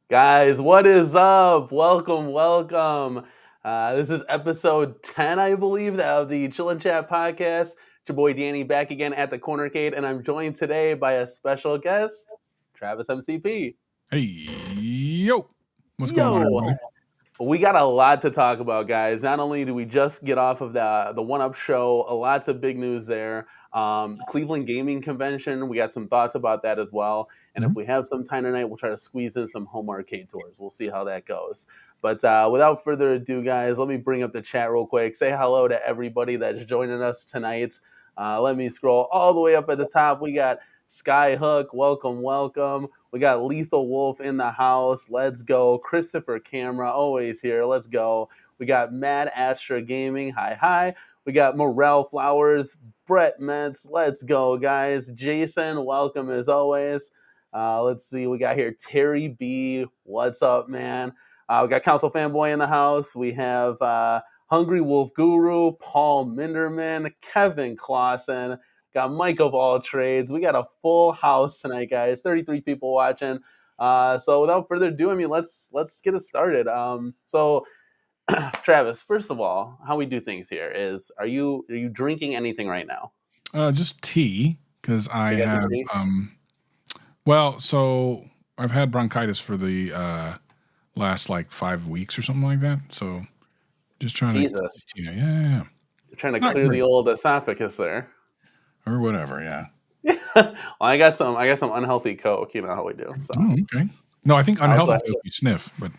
Guys, what is up? Welcome. This is episode 10, I believe, of the Chill and Chat podcast. It's your boy Danny back again at the Cornercade, and I'm joined today by a special guest, Travis MCP. Hey, yo. What's going on, Yo, everybody? we got a lot to talk about, guys. Not only do we just get off of the One Up show, lots of big news there. Cleveland Gaming Convention, we got some thoughts about that as well. And if Mhm. we have some time tonight, we'll try to squeeze in some home arcade tours. We'll see how that goes. But without further ado, guys, let me bring up the chat real quick. Say hello to everybody that's joining us tonight. Let me scroll all the way up at the top. We got Skyhook, welcome. We got Lethal Wolf in the house. Let's go. Christopher Camera, always here. Let's go. We got Mad Astra Gaming. Hi. We got Morel Flowers, Brett Metz. Let's go, guys. Jason, welcome as always. Let's see. We got here Terry B. What's up, man? We got Council Fanboy in the house. We have Hungry Wolf Guru, Paul Minderman, Kevin Clausen. Got Mike of all trades. We got a full house tonight, guys. 33 people watching. So without further ado, let's get it started. Travis, first of all, how we do things here is: are you drinking anything right now? Just tea, because I You got some have, tea? so I've had bronchitis for the last like 5 weeks or something like that. So just trying to, Jesus, yeah. you're trying to Not clear the great. old esophagus there. Or whatever, yeah. Well, I got some unhealthy Coke. You know how we do. So Oh, okay. No, I think I also unhealthy Coke you sniff, but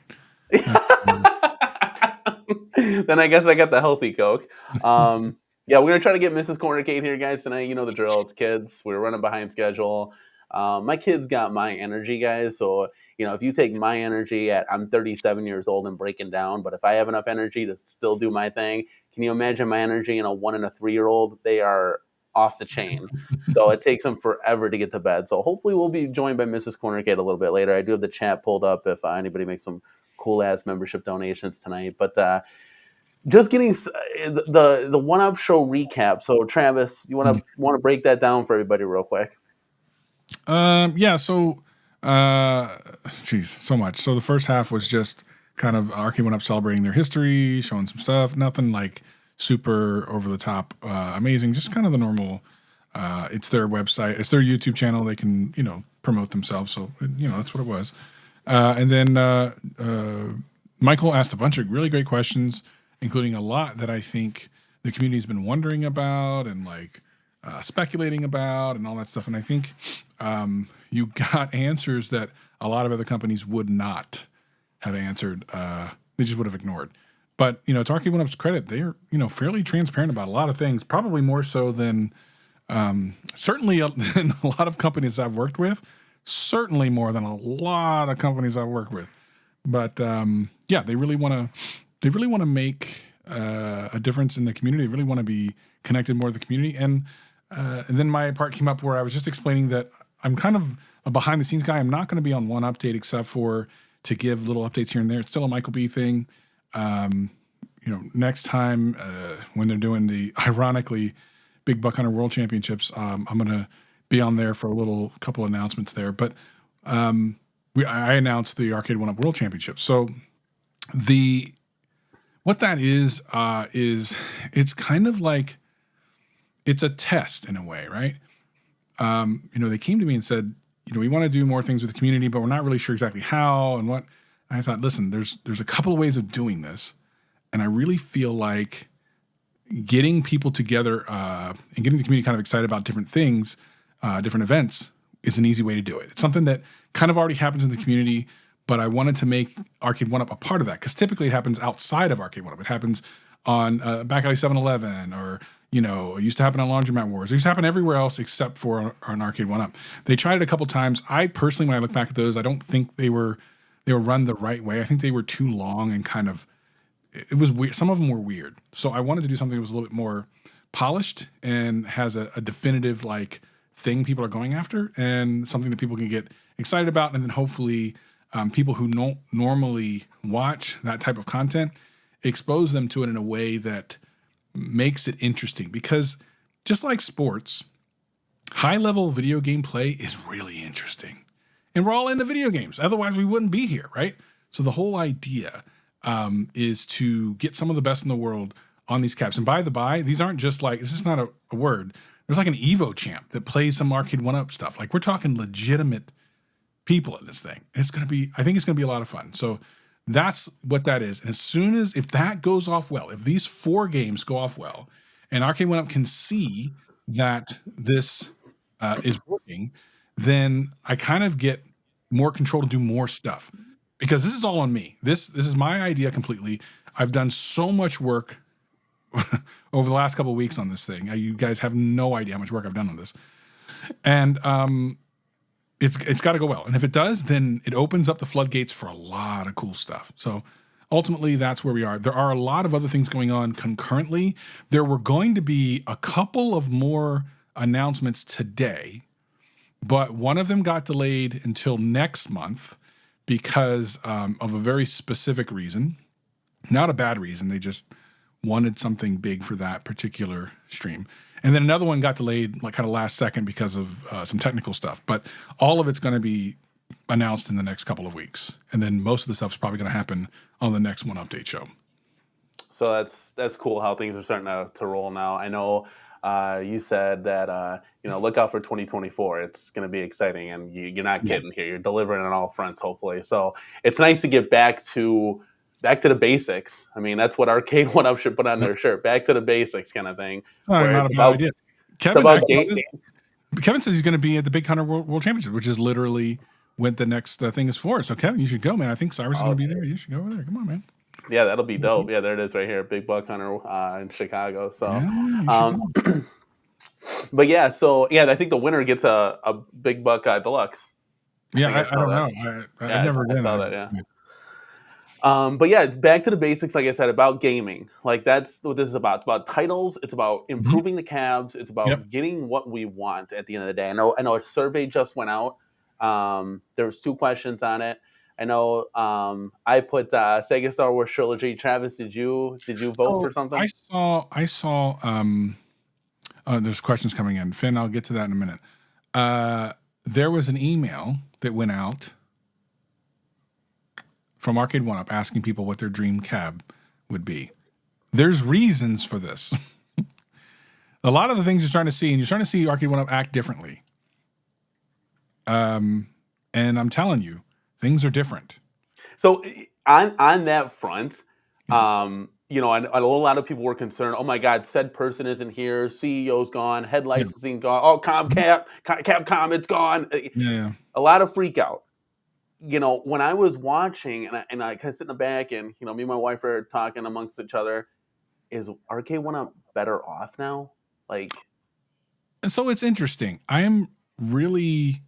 then I guess I got the healthy Coke. Yeah, we're gonna try to get Mrs. Corner Kate here, guys, tonight. You know the drill. It's kids. We're running behind schedule. My kids got my energy, guys. So if you take my energy at I'm 37 years old and breaking down, but if I have enough energy to still do my thing, can you imagine my energy in a 1 and a 3 year old? They are off the chain. So it takes them forever to get to bed. So hopefully we'll be joined by Mrs. Corner Kate a little bit later. I do have the chat pulled up if anybody makes some cool ass membership donations tonight. But just getting the One Up show recap. So Travis, you want to break that down for everybody real quick? yeah. So, geez, so much. So the first half was just kind of Arcade1up celebrating their history, showing some stuff. Nothing like super over the top, amazing. Just kind of the normal. It's their website, it's their YouTube channel. They can promote themselves. So that's what it was. And then Michael asked a bunch of really great questions, including a lot that I think the community's been wondering about and like speculating about and all that stuff. And I think you got answers that a lot of other companies would not have answered. They just would have ignored. But to Arcade1up's credit, they're fairly transparent about a lot of things. Probably more so than certainly in a lot of companies I've worked with. Certainly more than a lot of companies I've worked with. But yeah, they really want to make a difference in the community. They really want to be connected more to the community. And then my part came up where I was just explaining that I'm kind of a behind the scenes guy. I'm not going to be on one update except for to give little updates here and there. It's still a Michael B thing. Next time when they're doing the ironically Big Buck Hunter World Championships, I'm going to be on there for a couple announcements there. But I announced the Arcade1up World Championship. So what that is it's kind of like it's a test in a way, right? They came to me and said, we want to do more things with the community, but we're not really sure exactly how and what. And I thought, listen, there's a couple of ways of doing this, and I really feel like getting people together and getting the community kind of excited about different things, different events, is an easy way to do it. It's something that kind of already happens in the community, but I wanted to make Arcade1up a part of that, because typically it happens outside of Arcade1up. It happens on Back Alley 7-Eleven, or it used to happen on Laundromat Wars. It used to happen everywhere else except for on Arcade1up. They tried it a couple times. I personally, when I look back at those, I don't think they were run the right way. I think they were too long and kind of, it was weird. Some of them were weird. So I wanted to do something that was a little bit more polished and has a definitive like thing people are going after, and something that people can get excited about, and then hopefully people who don't normally watch that type of content, expose them to it in a way that makes it interesting. Because just like sports, high level video game play is really interesting. and we're all into video games. Otherwise, we wouldn't be here, right? So the whole idea is to get some of the best in the world on these cabs. And by the by, these aren't just like, it's just not a word. There's like an Evo champ that plays some Arcade1up stuff. Like we're talking legitimate people in this thing. It's going to be, I think it's going to be a lot of fun. So that's what that is. And as soon as, if that goes off well, if these 4 games go off well, and Arcade1up can see that this is working, then I kind of get more control to do more stuff, because this is all on me. This is my idea completely. I've done so much work over the last couple of weeks on this thing. You guys have no idea how much work I've done on this, and it's got to go well. And if it does, then it opens up the floodgates for a lot of cool stuff. So ultimately, that's where we are. There are a lot of other things going on concurrently. There were going to be a couple of more announcements today, but one of them got delayed until next month because of a very specific reason. Not a bad reason. They just wanted something big for that particular stream. And then another one got delayed like kind of last second because of some technical stuff. But all of it's going to be announced in the next couple of weeks. And then most of the stuff is probably going to happen on the next One Update show. So that's cool how things are starting to roll now. I know you said that, look out for 2024. It's going to be exciting, and you're not kidding here. You're delivering on all fronts, hopefully. So it's nice to get back to the basics. I mean, that's what Arcade1up should put on their shirt. Back to the basics kind of thing. Not a bad idea. Kevin says he's going to be at the Big Hunter World Championship, which is literally when the next thing is for. So Kevin, you should go, man. I think Cyrus is going to be there. You should go over there. Come on, man. Yeah, that'll be dope. Yeah, there it is right here, Big Buck Hunter in Chicago. So, but yeah, I think the winner gets a Big Buck Deluxe. Yeah, I don't know. I never saw that. Yeah. But yeah, it's back to the basics, like I said, about gaming. Like that's what this is about. It's about titles. It's about improving the cabs. It's about getting what we want at the end of the day. I know a survey just went out. There was 2 questions on it. I know I put Sega Star Wars Trilogy. Travis, did you vote for something? I saw there's questions coming in. Finn, I'll get to that in a minute. There was an email that went out from Arcade1up asking people what their dream cab would be. There's reasons for this. A lot of the things you're starting to see Arcade1up act differently. And I'm telling you, things are different. So on that front, I know a lot of people were concerned. Oh my God, said person isn't here. CEO's gone. Head licensing gone. Oh, Capcom, it's gone. Yeah. A lot of freak out. When I was watching and I kind of sit in the back and, me and my wife are talking amongst each other, is Arcade1up better off now? Like, so it's interesting. I'm really,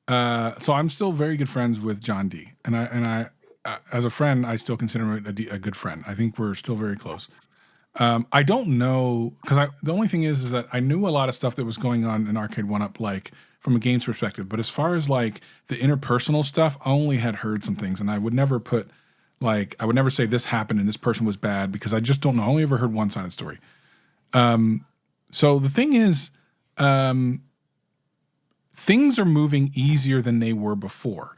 so I'm still very good friends with John D. And I as a friend, I still consider him a good friend. I think we're still very close. I don't know, because the only thing is that I knew a lot of stuff that was going on in Arcade1up, like from a games perspective. But as far as like the interpersonal stuff, I only had heard some things, and I would never say this happened and this person was bad, because I just don't know. I only ever heard one side of the story. So the thing is, things are moving easier than they were before.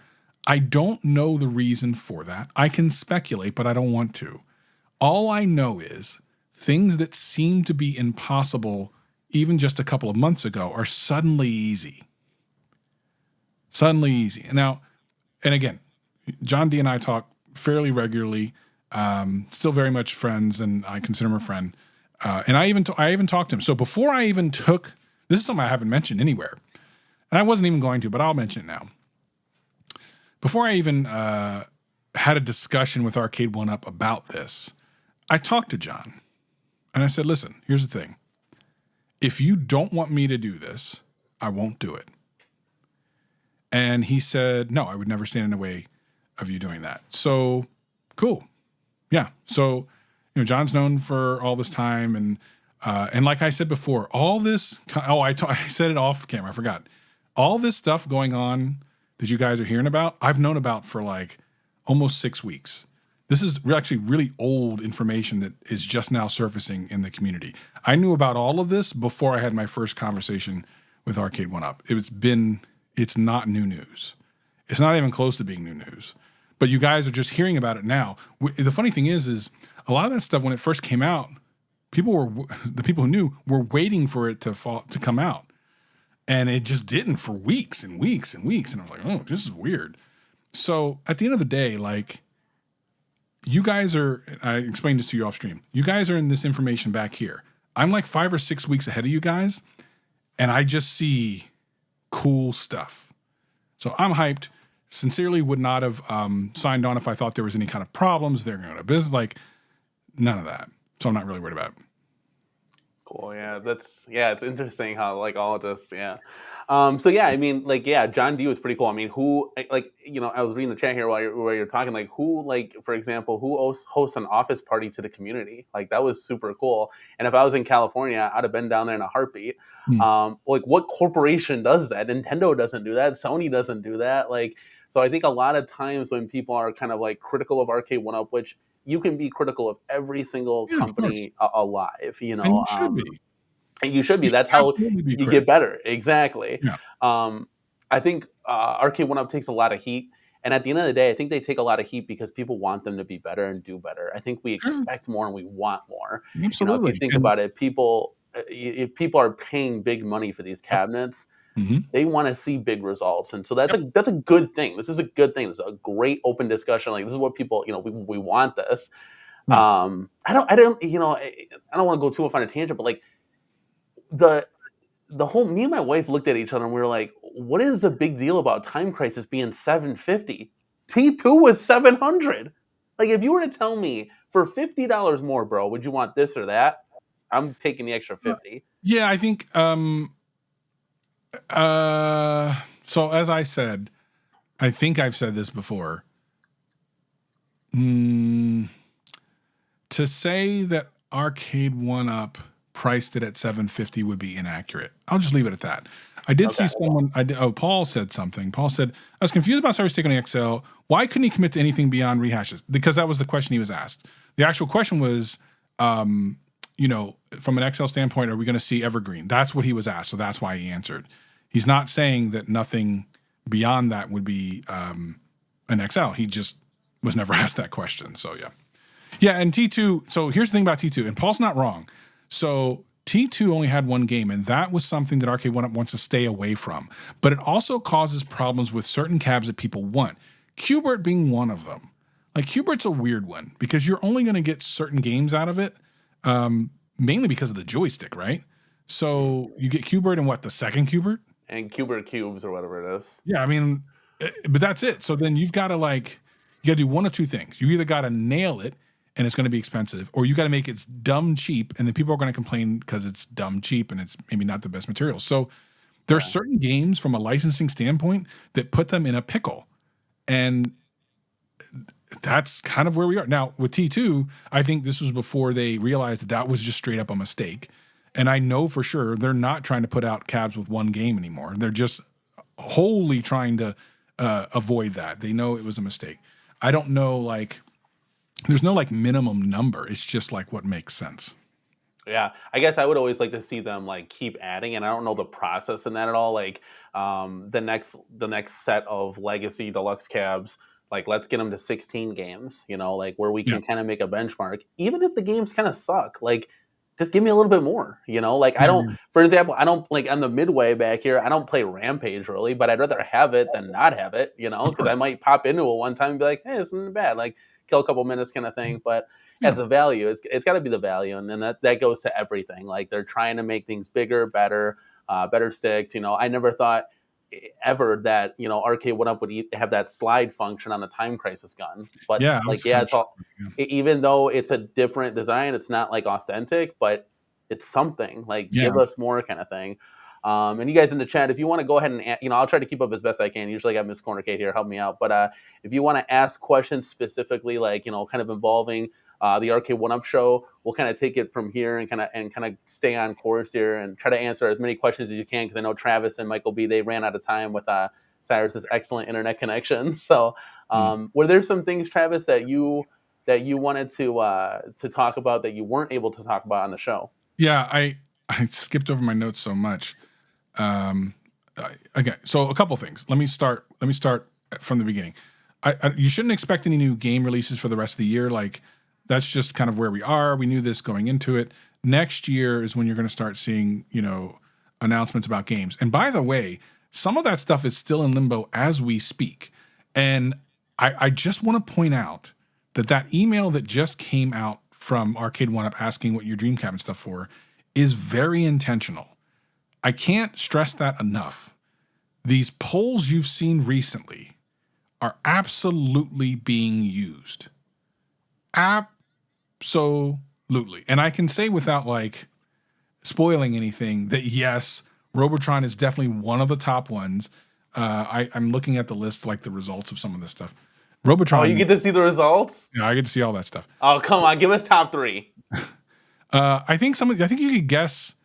I don't know the reason for that. I can speculate, but I don't want to. All I know is things that seem to be impossible even just a couple of months ago are suddenly easy. Suddenly easy. Now, and again, John D and I talk fairly regularly, still very much friends, and I consider him a friend. And I even talked to him. So before I even this is something I haven't mentioned anywhere, and I wasn't even going to, but I'll mention it now. Before I even had a discussion with Arcade1up about this, I talked to John, and I said, listen, here's the thing. If you don't want me to do this, I won't do it. And he said, no, I would never stand in the way of you doing that. So cool. Yeah. So, John's known for all this time. And like I said before, all this, I said it off camera. I forgot. All this stuff going on that you guys are hearing about, I've known about for like almost 6 weeks. This is actually really old information that is just now surfacing in the community. I knew about all of this before I had my first conversation with Arcade1up. It's not new news. It's not even close to being new news. But you guys are just hearing about it now. The funny thing is a lot of that stuff when it first came out, the people who knew were waiting for it to come out, and it just didn't for weeks and weeks and weeks. And I was like, oh, this is weird. So at the end of the day, like, you guys are, I explained this to you off stream. You guys are in this information back here. I'm like 5 or 6 weeks ahead of you guys, and I just see cool stuff. So I'm hyped. Sincerely would not have signed on if I thought there was any kind of problems. They're going to business, like, none of that. So I'm not really worried about it. Cool. Yeah, it's interesting how like all of this. Yeah. So yeah, I mean, like, yeah, John D was pretty cool. I mean, who, like, I was reading the chat here while you're talking, like, who, like, for example, who hosts an office party to the community? Like, that was super cool. And if I was in California, I'd have been down there in a heartbeat. Like, what corporation does that? Nintendo doesn't do that. Sony doesn't do that. Like, so I think a lot of times when people are kind of like critical of Arcade1up, which you can be critical of every single company alive, And you should be. You should be. That's how you get better. Exactly. Yeah. I think Arcade1up takes a lot of heat. And at the end of the day, I think they take a lot of heat because people want them to be better and do better. I think we expect more and we want more. Absolutely. If you think about it, if people are paying big money for these cabinets, they want to see big results. And so that's a good thing. This is a good thing. This is a great open discussion. Like, this is what people, we want this. I don't want to go too off on a tangent, but like, the whole, me and my wife looked at each other and we were like, what is the big deal about Time Crisis being $750? T2 was $700. Like, if you were to tell me for $50 more, bro, would you want this or that? I'm taking the extra 50. Yeah, I think so as I said, I think I've said this before. To say that Arcade1up priced it at $750 would be inaccurate. I'll just leave it at that. I did see someone. Paul said something. Paul said, "I was confused about Cyber's take on the XL. Why couldn't he commit to anything beyond rehashes?" Because that was the question he was asked. The actual question was, from an XL standpoint, are we going to see Evergreen? That's what he was asked. So that's why he answered. He's not saying that nothing beyond that would be an XL. He just was never asked that question. So yeah. Yeah, and T2, so here's the thing about T2, and Paul's not wrong. So T2 only had one game, and that was something that Arcade1up wants to stay away from. But it also causes problems with certain cabs that people want. Qbert being one of them. Like, Qbert's a weird one because you're only going to get certain games out of it, mainly because of the joystick, right? So you get Qbert and the second Qbert? And Qbert Cubes or whatever it is. Yeah, I mean, but that's it. So then you've got to you got to do one of two things. You either got to nail it, and it's going to be expensive, or you got to make it dumb cheap, and then people are going to complain because it's dumb cheap and it's maybe not the best material. So there are certain games from a licensing standpoint that put them in a pickle, and that's kind of where we are now with T2. I think this was before they realized that was just straight up a mistake, and I know for sure they're not trying to put out cabs with one game anymore. They're just wholly trying to avoid that. They know it was a mistake. I don't know, there's no minimum number. It's just what makes sense. Yeah, I guess I would always like to see them keep adding, and I don't know the process in that at all. The next set of legacy deluxe cabs, let's get them to 16 games. Where we can kind of make a benchmark, even if the games kind of suck. Just give me a little bit more. I don't. For example, I don't on the midway back here. I don't play Rampage really, but I'd rather have it than not have it. Because I might pop into it one time and be like, hey, this isn't bad. Kill a couple minutes kind of thing. But as a value, it's got to be the value, and then that goes to everything. They're trying to make things bigger, better, better sticks. I never thought ever that Arcade1up would have that slide function on the Time Crisis gun. But it's all, even though it's a different design, it's not authentic, but it's something. Give us more kind of thing. And you guys in the chat, if you want to go ahead and, I'll try to keep up as best I can. Usually I got Miss Corner Kate here, help me out. But if you want to ask questions specifically, kind of involving the Arcade1up show, we'll kind of take it from here and kind of stay on course here and try to answer as many questions as you can. Because I know Travis and Michael B, they ran out of time with Cyrus's excellent internet connection. So were there some things, Travis, that you wanted to talk about that you weren't able to talk about on the show? Yeah, I skipped over my notes so much. Okay, so a couple things. Let me start from the beginning. You shouldn't expect any new game releases for the rest of the year. Like that's just kind of where we are. We knew this going into it. Next year is when you're going to start seeing, announcements about games. And by the way, some of that stuff is still in limbo as we speak. And I just want to point out that email that just came out from Arcade1up asking what your dream cabinet stuff for is very intentional. I can't stress that enough. These polls you've seen recently are absolutely being used. Absolutely. And I can say without like spoiling anything that yes, Robotron is definitely one of the top ones. I'm looking at the list, like the results of some of this stuff. Robotron. Oh, you get to see the results? Yeah, I get to see all that stuff. Oh, come on, give us top 3. I think you could guess.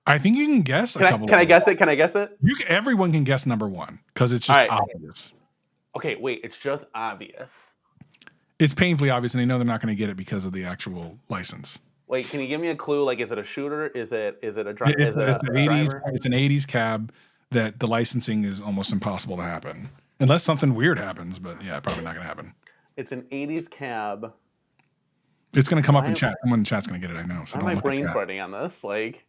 I think you can guess a couple. Can I guess it? Can I guess it? Everyone can guess number 1 because it's just obvious. Okay, wait, it's just obvious. It's painfully obvious, and they know they're not going to get it because of the actual license. Wait, can you give me a clue? Like, is it a shooter? Is it a driver? It's an 80s cab that the licensing is almost impossible to happen. Unless something weird happens, but yeah, probably not going to happen. It's an 80s cab. It's going to come up in chat. Someone in chat's going to get it, I know. So why am I brain farting on this? Like,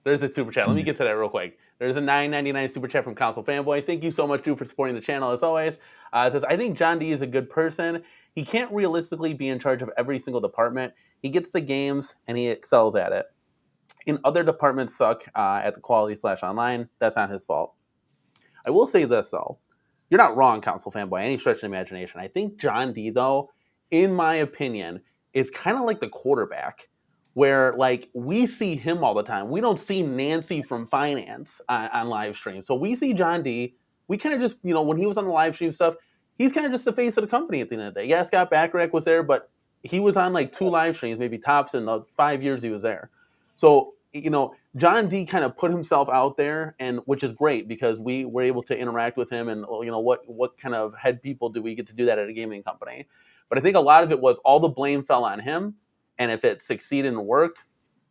there's a super chat. Let me get to that real quick. There's a $9.99 super chat from Console Fanboy. Thank you so much, dude, for supporting the channel as always. It says, I think John D is a good person. He can't realistically be in charge of every single department. He gets the games and he excels at it. In other departments suck at the quality/online. That's not his fault. I will say this, though. You're not wrong, Console Fanboy, any stretch of the imagination. I think John D, though, in my opinion, is kind of like the quarterback where, like, we see him all the time. We don't see Nancy from finance on live stream. So we see John D. We kind of just, when he was on the live stream stuff, he's kind of just the face of the company at the end of the day. Yeah, Scott Bacharach was there, but he was on, like, 2 live streams, maybe tops, in the 5 years he was there. So, John D kind of put himself out there, and which is great because we were able to interact with him and, what kind of head people do we get to do that at a gaming company? But I think a lot of it was all the blame fell on him. And if it succeeded and worked,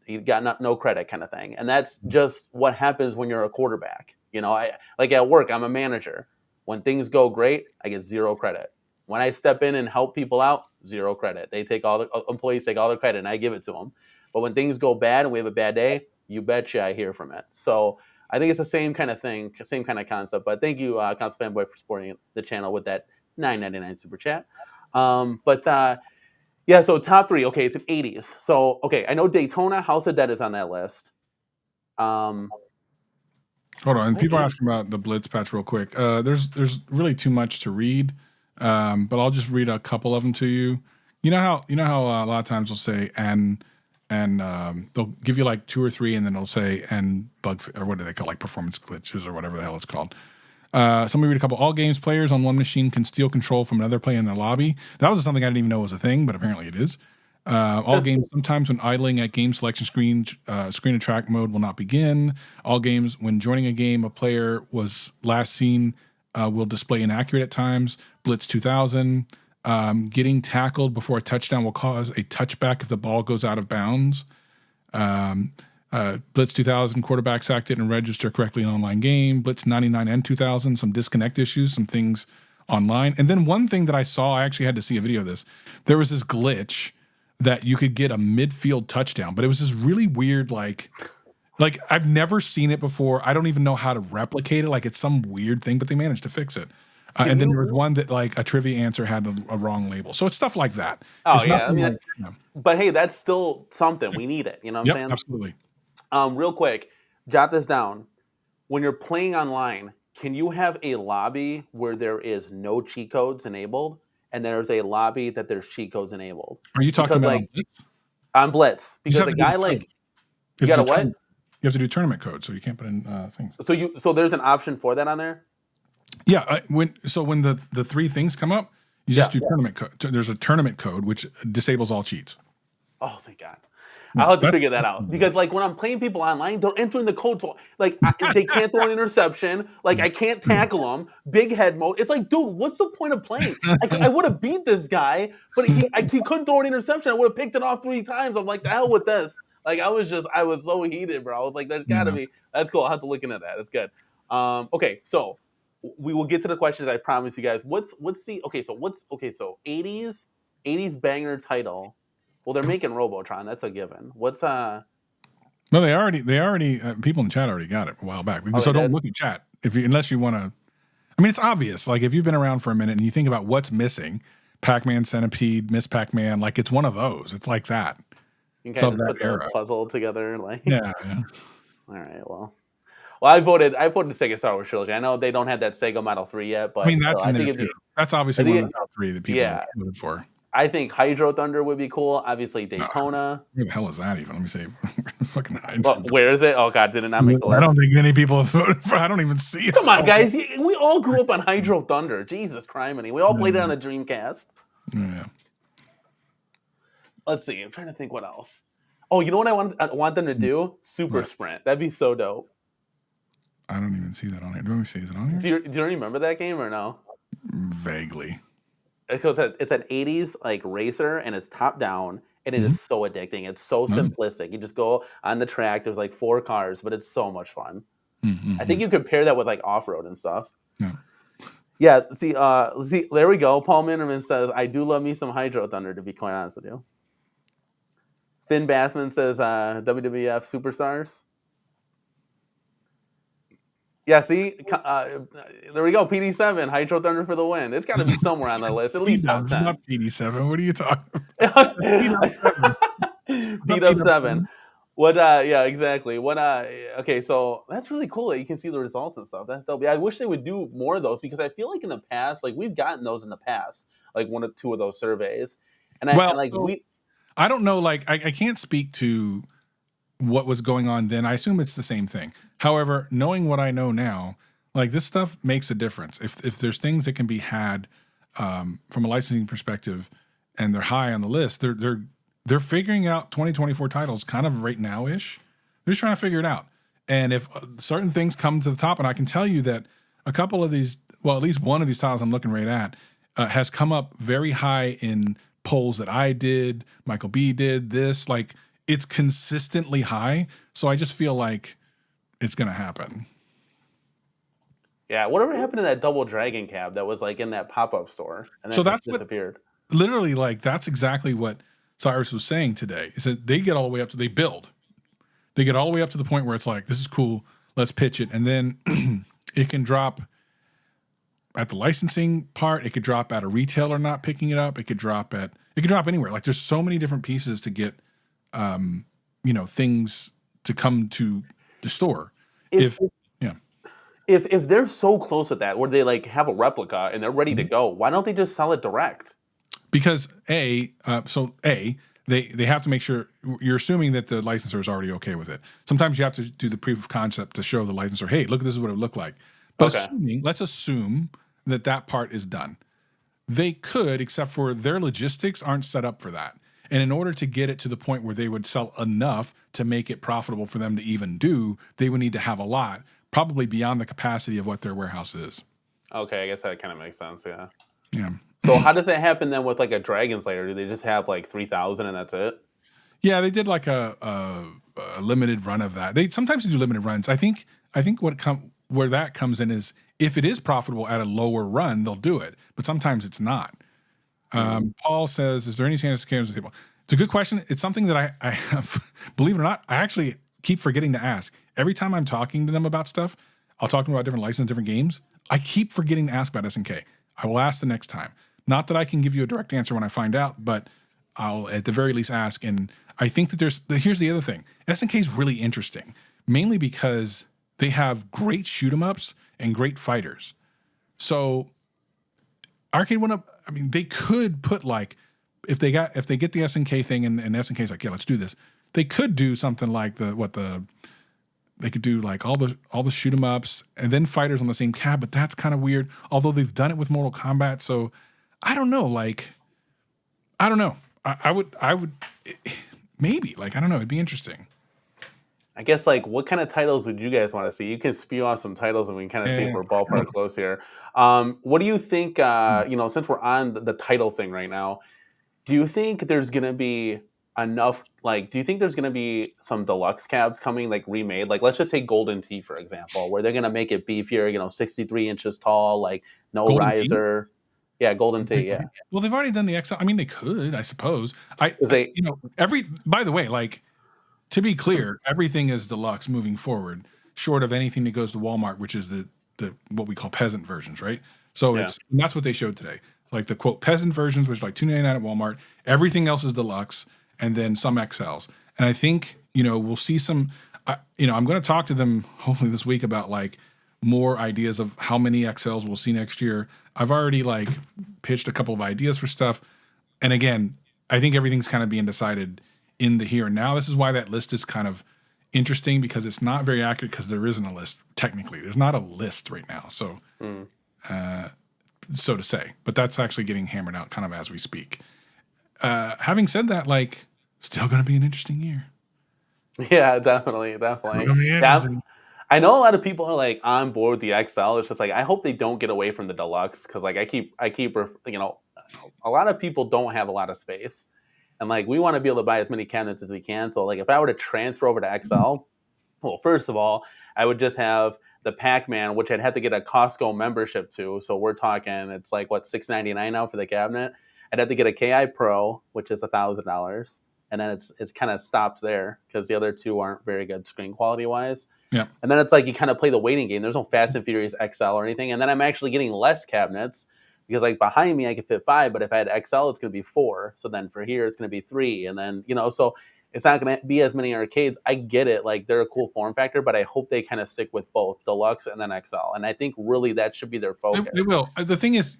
he got no credit kind of thing. And that's just what happens when you're a quarterback. Like at work, I'm a manager. When things go great, I get 0 credit. When I step in and help people out, 0 credit. Employees take all the credit and I give it to them. But when things go bad and we have a bad day, you betcha I hear from it. So I think it's the same kind of thing, same kind of concept. But thank you, Console Fanboy, for supporting the channel with that $9.99 super chat. Yeah, so top 3. Okay, it's an 80s. So, okay, I know Daytona, House of Dead is on that list. Hold on, and people are asking about the Blitz patch real quick. There's really too much to read, but I'll just read a couple of them to you. You know how a lot of times they'll say and they'll give you like 2 or 3, and then they'll say and bug, or what do they call, like performance glitches or whatever the hell it's called. Somebody read a couple. All games players on one machine can steal control from another player in their lobby. That was something I didn't even know was a thing, but apparently it is. All games, sometimes when idling at game selection screen and track mode will not begin. All games, when joining a game, a player was last seen will display inaccurate at times. Blitz 2000. Getting tackled before a touchdown will cause a touchback if the ball goes out of bounds. Blitz 2000, quarterbacks act didn't register correctly in an online game. Blitz 99 and 2000, some disconnect issues, some things online. And then one thing that I saw, I actually had to see a video of this. There was this glitch that you could get a midfield touchdown, but it was this really weird, like I've never seen it before. I don't even know how to replicate it. Like it's some weird thing, but they managed to fix it. And then there was one that like a trivia answer had a wrong label. So it's stuff like that. Oh, yeah. But hey, that's still something. We need it. You know what I'm saying? Absolutely. Real quick, jot this down. When you're playing online, can you have a lobby where there is no cheat codes enabled, and there's a lobby that there's cheat codes enabled? Are you talking about Blitz? On Blitz, because a guy like you got a what? You have to do tournament code, so you can't put in things. So there's an option for that on there. Yeah, when the 3 things come up, you just do tournament code. There's a tournament code which disables all cheats. Oh, thank God. I'll have to figure that out because, like, when I'm playing people online, they're entering the code. So, like, they can't throw an interception. Like, I can't tackle them. Big head mode. It's like, dude, what's the point of playing? I would have beat this guy, but he couldn't throw an interception. I would have picked it off 3 times. I'm like, the hell with this. Like, I was so heated, bro. I was like, there's got to be. That's cool. I'll have to look into that. That's good. Okay, so we will get to the questions. I promise you guys. What's the So 80s banger title. Well, they're making Robotron. That's a given. What's No, they already people in the chat already got it a while back. Oh, So they don't did? look at chat unless you want to. I mean, it's obvious. Like if you've been around for a minute and you think about what's missing, Pac-Man, Centipede, Miss Pac-Man, like it's one of those. It's like that. You can It's kind of of just that put the era. puzzle together, like. Yeah. All right. Well, I voted Sega Star Wars Trilogy. I know they don't have that Sega Model 3 yet, I mean, but that's still, in I there think it'd too. be. That's obviously one of the top 3 that people have voted for. I think Hydro Thunder would be cool. Obviously, No, Daytona. where the hell is that even? Let me see. Fucking Hydro. Well, where is it? Oh God, did it not make the list? I don't think many people have voted for. I don't even see it. Come on, guys. We all grew up on Hydro Thunder. Jesus criminy. We all played it on the Dreamcast. Yeah. Let's see. I'm trying to think what else. Oh, you know what I want them to do? Super Sprint. That'd be so dope. I don't even see that on here. Let me see. Is it on here? Do you remember that game or no? Vaguely. It's an 80s like racer, and it's top down, and it is so addicting. It's so simplistic. You just go on the track. There's like 4 cars, but it's so much fun. I think you could pair that with like off-road and stuff. Yeah. Yeah, see, there we go. Paul Minnerman says, I do love me some Hydro Thunder, to be quite honest with you. Finn Bassman says, WWF Superstars. Yeah, see, there we go. PD7, Hydro Thunder for the win. It's got to be somewhere on the list, at least top 10. Not PD7. What are you talking about? Beat up 7. What? Yeah, exactly. What? Okay, so that's really cool that you can see the results and stuff. That's dope. Yeah, I wish they would do more of those because I feel like in the past, like we've gotten those in the past, like 1 or 2 of those surveys, and I don't know. Like I can't speak to what was going on then. I assume it's the same thing. However, knowing what I know now, like this stuff makes a difference. If there's things that can be had from a licensing perspective, and they're high on the list, they're figuring out 2024 titles kind of right now ish. They're just trying to figure it out. And if certain things come to the top, and I can tell you that a couple of these, well, at least one of these titles I'm looking right at, has come up very high in polls that I did, Michael B did this, like it's consistently high. So I just feel like it's going to happen. Yeah. Whatever happened to that Double Dragon cab that was like in that pop-up store and then just disappeared? Literally, like that's exactly what Cyrus was saying today. Is that they get all the way up to, they get all the way up to the point where it's like, this is cool, let's pitch it. And then it can drop at the licensing part. It could drop at a retailer not picking it up. It could drop anywhere. Like there's so many different pieces to get, things to come to the store. If they're so close at that, where they like have a replica and they're ready to go, why don't they just sell it direct? Because they have to make sure you're assuming that the licensor is already okay with it. Sometimes you have to do the proof of concept to show the licensor, hey, look, this is what it would look like. But let's assume that part is done. They could, except for their logistics aren't set up for that. And in order to get it to the point where they would sell enough to make it profitable for them to even do, they would need to have a lot, probably beyond the capacity of what their warehouse is. Okay, I guess that kind of makes sense, yeah. Yeah. So how does that happen then with like a Dragon Slayer? Do they just have like 3,000 and that's it? Yeah, they did like a limited run of that. They sometimes do limited runs. I think where that comes in is if it is profitable at a lower run, they'll do it. But sometimes it's not. Paul says, is there any chance to on the table? It's a good question. It's something that I have, believe it or not, I actually keep forgetting to ask. Every time I'm talking to them about stuff, I'll talk to them about different licenses, different games. I keep forgetting to ask about SNK. I will ask the next time. Not that I can give you a direct answer when I find out, but I'll at the very least ask. And I think that here's the other thing. SNK is really interesting, mainly because they have great shoot 'em ups and great fighters. So Arcade1up, I mean, they could put like, if they get the SNK thing and SNK's like, yeah, let's do this. They could do something like they could do like all the shoot 'em ups and then fighters on the same cab, but that's kind of weird. Although they've done it with Mortal Kombat, so I don't know. Like, I don't know. I would maybe, like, I don't know. It'd be interesting. I guess, like, what kind of titles would you guys want to see? You can spew off some titles and we can kind of see if we're ballpark close here. What do you think, since we're on the title thing right now, do you think there's going to be enough, like, do you think there's going to be some deluxe cabs coming, like remade? Like, let's just say Golden Tee, for example, where they're going to make it beefier, 63 inches tall, like no Golden Key? riser. Yeah, Golden Tee, yeah. Well, they've already done the XL. I mean, they could, I suppose. Because they, By the way, like, to be clear, everything is deluxe moving forward, short of anything that goes to Walmart, which is the what we call peasant versions, right? So yeah. that's what they showed today. Like the quote peasant versions, which is like $2.99 at Walmart. Everything else is deluxe, and then some XLs. And I think we'll see some. I'm going to talk to them hopefully this week about like more ideas of how many XLs we'll see next year. I've already like pitched a couple of ideas for stuff, and again, I think everything's kind of being decided in the here and now. This is why that list is kind of interesting, because it's not very accurate, because there isn't a list technically. There's not a list right now, so so to say. But that's actually getting hammered out kind of as we speak. Having said that, like, still going to be an interesting year. Yeah, definitely. Yeah, I know a lot of people are like on board with the XL. It's just like, I hope they don't get away from the deluxe, because like I keep a lot of people don't have a lot of space, and like we want to be able to buy as many cabinets as we can. So like if I were to transfer over to XL, well, first of all, I would just have the Pac-Man, which I'd have to get a Costco membership to. So we're talking, it's like what, $699 now for the cabinet. I'd have to get a KI Pro, which is $1,000, and then it kind of stops there, because the other two aren't very good screen quality wise. Yeah. And then it's like you kind of play the waiting game. There's no Fast and Furious XL or anything. And then I'm actually getting less cabinets, because like behind me I could fit 5, but if I had XL, it's going to be 4. So then for here it's going to be 3, and then so it's not going to be as many arcades. I get it, like they're a cool form factor, but I hope they kind of stick with both deluxe and then XL. And I think really that should be their focus. They will. The thing is,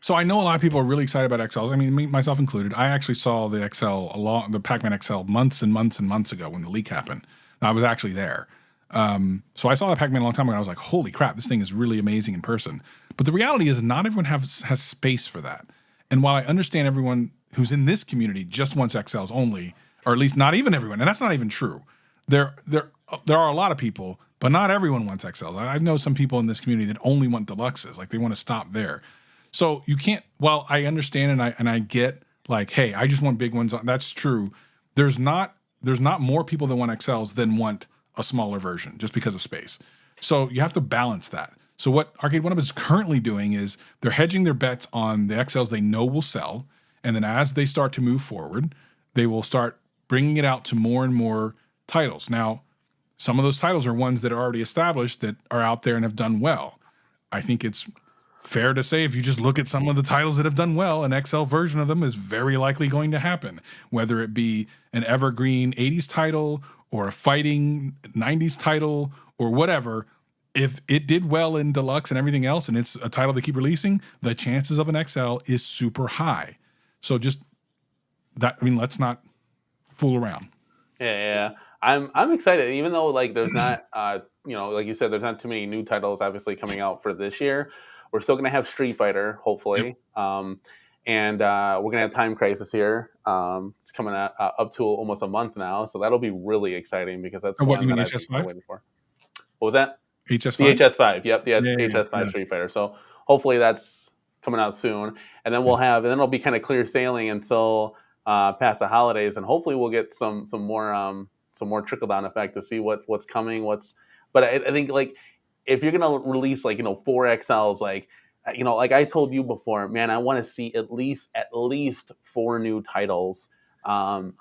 so I know a lot of people are really excited about XLs. I mean, me, myself included. I actually saw the the Pac-Man XL months and months and months ago when the leak happened. I was actually there. So I saw the Pac-Man a long time ago. And I was like, holy crap, this thing is really amazing in person. But the reality is not everyone has space for that. And while I understand everyone who's in this community just wants XLs only, or at least not even everyone, and that's not even true. There are a lot of people, but not everyone wants XLs. I know some people in this community that only want deluxes, like they want to stop there. So you can't. While I understand and I get like, hey, I just want big ones. That's true. There's not more people that want XLs than want a smaller version just because of space. So you have to balance that. So what Arcade1up is currently doing is they're hedging their bets on the XLs they know will sell, and then as they start to move forward, they will start bringing it out to more and more titles. Now, some of those titles are ones that are already established that are out there and have done well. I think it's fair to say if you just look at some of the titles that have done well, an XL version of them is very likely going to happen, whether it be an evergreen 80s title or a fighting 90s title or whatever. If it did well in deluxe and everything else, and it's a title they keep releasing, the chances of an XL is super high. So just that, I mean, let's not fool around. Yeah. I'm excited, even though like there's not like you said, there's not too many new titles obviously coming out for this year. We're still gonna have Street Fighter, hopefully. Yep. And we're gonna have Time Crisis here. It's coming out up to almost a month now, so that'll be really exciting, because that's what one you that mean, I've been waiting for. What was that? HS5? The HS5. Yep, the HS5 Street Fighter. So hopefully that's coming out soon, and then it'll be kind of clear sailing until past the holidays, and hopefully we'll get some more trickle down effect to see what's coming. But I think like if you're gonna release like 4 XLs, like like I told you before, man, I want to see at least 4 new titles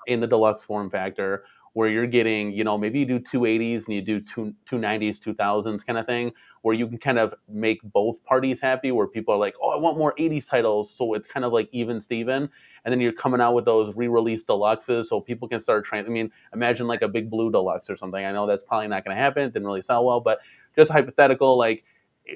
in the deluxe form factor, where you're getting, maybe you do 280s and you do 290s, 2000s kind of thing, where you can kind of make both parties happy, where people are like, oh, I want more 80s titles. So it's kind of like even Steven. And then you're coming out with those re-released deluxes so people can start trying. I mean, imagine like a Big Blue deluxe or something. I know that's probably not going to happen. It didn't really sell well, but just hypothetical, like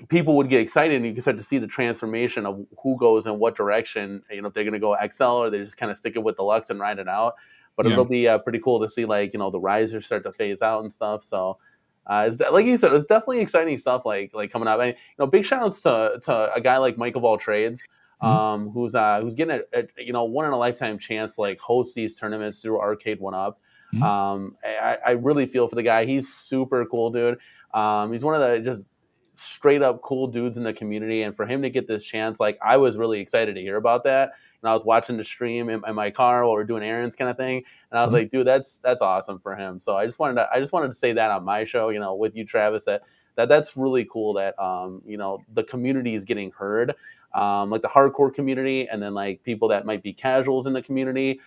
people would get excited, and you can start to see the transformation of who goes in what direction, if they're going to go XL or they just kind of stick it with deluxe and ride it out. But it'll be pretty cool to see, like, the risers start to phase out and stuff. So, like you said, it's definitely exciting stuff like coming up. And big shout outs to a guy like Mike of All Trades, who's getting a one in a lifetime chance to like host these tournaments through Arcade1up. I really feel for the guy. He's super cool, dude. He's one of the just straight up cool dudes in the community, and for him to get this chance, like I was really excited to hear about that. And I was watching the stream in my car while we are doing errands, kind of thing. And I was like, dude, that's awesome for him. So I just wanted to say that on my show, with you, Travis, that's really cool that the community is getting heard. Like the hardcore community, and then like people that might be casuals in the community,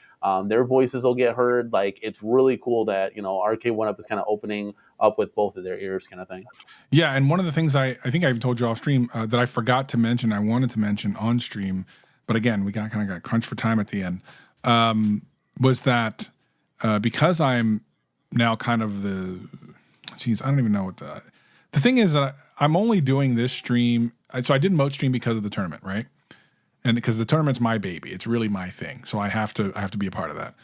their voices will get heard. Like it's really cool that Arcade1up is kind of opening up with both of their ears, kind of thing. Yeah, and one of the things I think I even told you off stream that I forgot to mention, I wanted to mention on stream, but again we got crunched for time at the end. Was that because I'm now kind of the, I don't even know what the thing is that I'm only doing this stream. So I did Moat stream because of the tournament, right? And because the tournament's my baby, it's really my thing. So I have to be a part of that.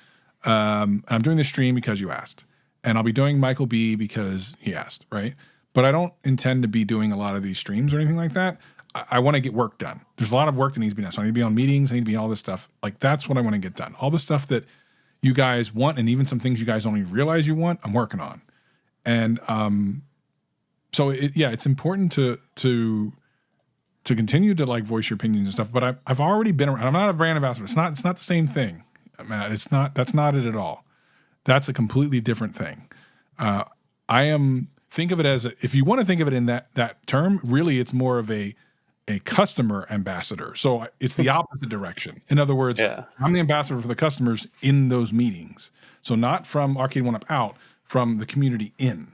And I'm doing this stream because you asked, and I'll be doing Michael B because he asked, right? But I don't intend to be doing a lot of these streams or anything like that. I want to get work done. There's a lot of work that needs to be done. So I need to be on meetings. I need to be all this stuff. Like that's what I want to get done. All the stuff that you guys want, and even some things you guys don't even realize you want, I'm working on. And so it's important to continue to like voice your opinions and stuff. But I've already been around. I'm not a brand ambassador. It's not the same thing, Matt. That's not it at all. That's a completely different thing. Think of it as if you want to think of it in that term, really it's more of a customer ambassador. So it's the opposite direction. In other words, I'm the ambassador for the customers in those meetings. So not from Arcade1up out, from the community in.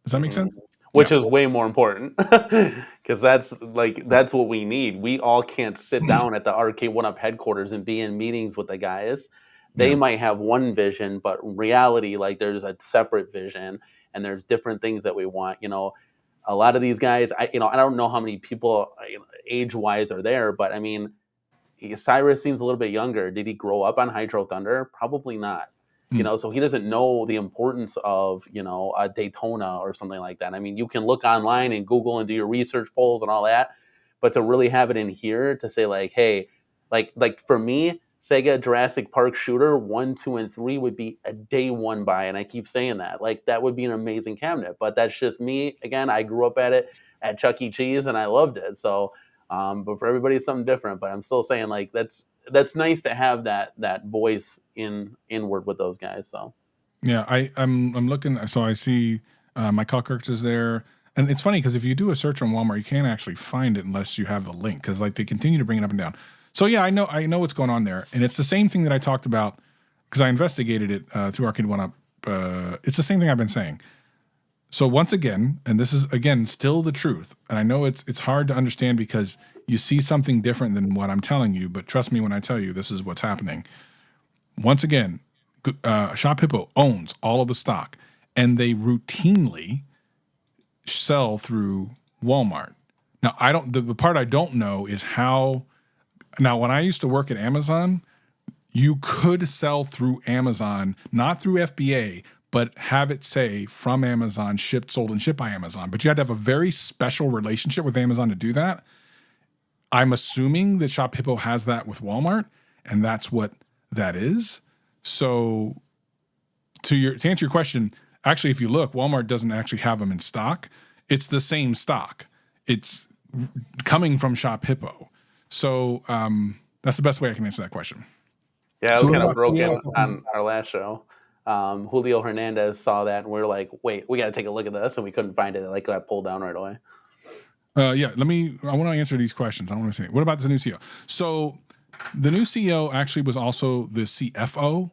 Does that make sense? Which is way more important, because that's what we need. We all can't sit down at the Arcade1up headquarters and be in meetings with the guys. They might have one vision, but in reality, like there's a separate vision, and there's different things that we want. A lot of these guys, I don't know how many people age-wise are there, but I mean, Cyrus seems a little bit younger. Did he grow up on Hydro Thunder? Probably not. So he doesn't know the importance of, a Daytona or something like that. I mean, you can look online and Google and do your research polls and all that, but to really have it in here to say like, hey, like for me, Sega Jurassic Park Shooter 1, 2, and 3 would be a day one buy, and I keep saying that. Like that would be an amazing cabinet, but that's just me. Again, I grew up at Chuck E. Cheese, and I loved it. So, but for everybody, it's something different. But I'm still saying like that's nice to have that voice inward with those guys. So yeah, I'm looking. So I see my Cockroach is there, and it's funny because if you do a search on Walmart, you can't actually find it unless you have the link, because like they continue to bring it up and down. So yeah, I know what's going on there, and it's the same thing that I talked about because I investigated it through Arcade1up. It's the same thing I've been saying. So once again, and this is again still the truth, and I know it's hard to understand because you see something different than what I'm telling you, but trust me when I tell you this is what's happening. Once again, Shop Hippo owns all of the stock, and they routinely sell through Walmart. Now, the part I don't know is how. Now, when I used to work at Amazon, you could sell through Amazon, not through FBA, but have it say from Amazon, shipped, sold, and shipped by Amazon. But you had to have a very special relationship with Amazon to do that. I'm assuming that Shop Hippo has that with Walmart, and that's what that is. So to answer your question, actually, if you look, Walmart doesn't actually have them in stock. It's the same stock. It's coming from Shop Hippo. So that's the best way I can answer that question. Yeah, it was kind of broken on our last show. Julio Hernandez saw that, and we were like, wait, we got to take a look at this, and we couldn't find it. It got pulled down right away. I want to answer these questions. I want to say, what about the new CEO? So the new CEO actually was also the CFO.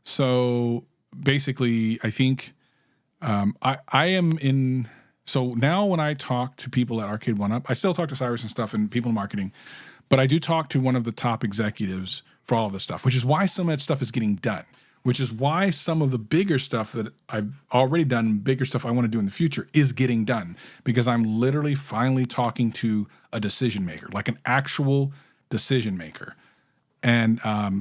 So basically, I think I am in. So now when I talk to people at Arcade1up, I still talk to Cyrus and stuff and people in marketing, but I do talk to one of the top executives for all of this stuff, which is why some of that stuff is getting done, which is why some of the bigger stuff that I've already done, bigger stuff I want to do in the future is getting done, because I'm literally finally talking to a decision maker, like an actual decision maker. And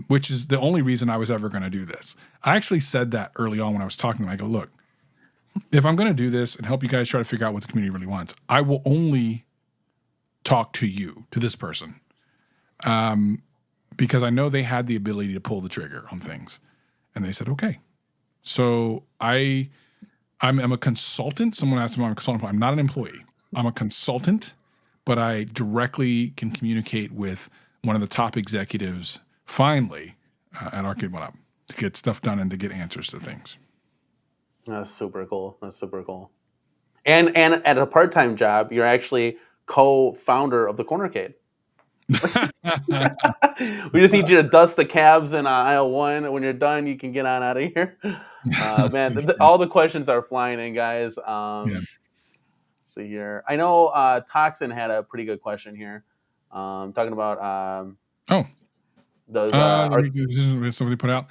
which is the only reason I was ever going to do this. I actually said that early on when I was talking to them. I go, look, if I'm going to do this and help you guys try to figure out what the community really wants, I will only talk to you, to this person, because I know they had the ability to pull the trigger on things. And they said, okay. So I'm a consultant. Someone asked me if I'm a consultant. I'm not an employee. I'm a consultant, but I directly can communicate with one of the top executives finally at Arcade1up to get stuff done and to get answers to things. That's super cool. That's super cool. And at a part-time job, you're actually co-founder of the Cornercade. We just need you to dust the cabs in aisle 1. When you're done, you can get on out of here. Man, all the questions are flying in, guys. Yeah. See here. I know Toxin had a pretty good question here. Talking about those. Somebody put out.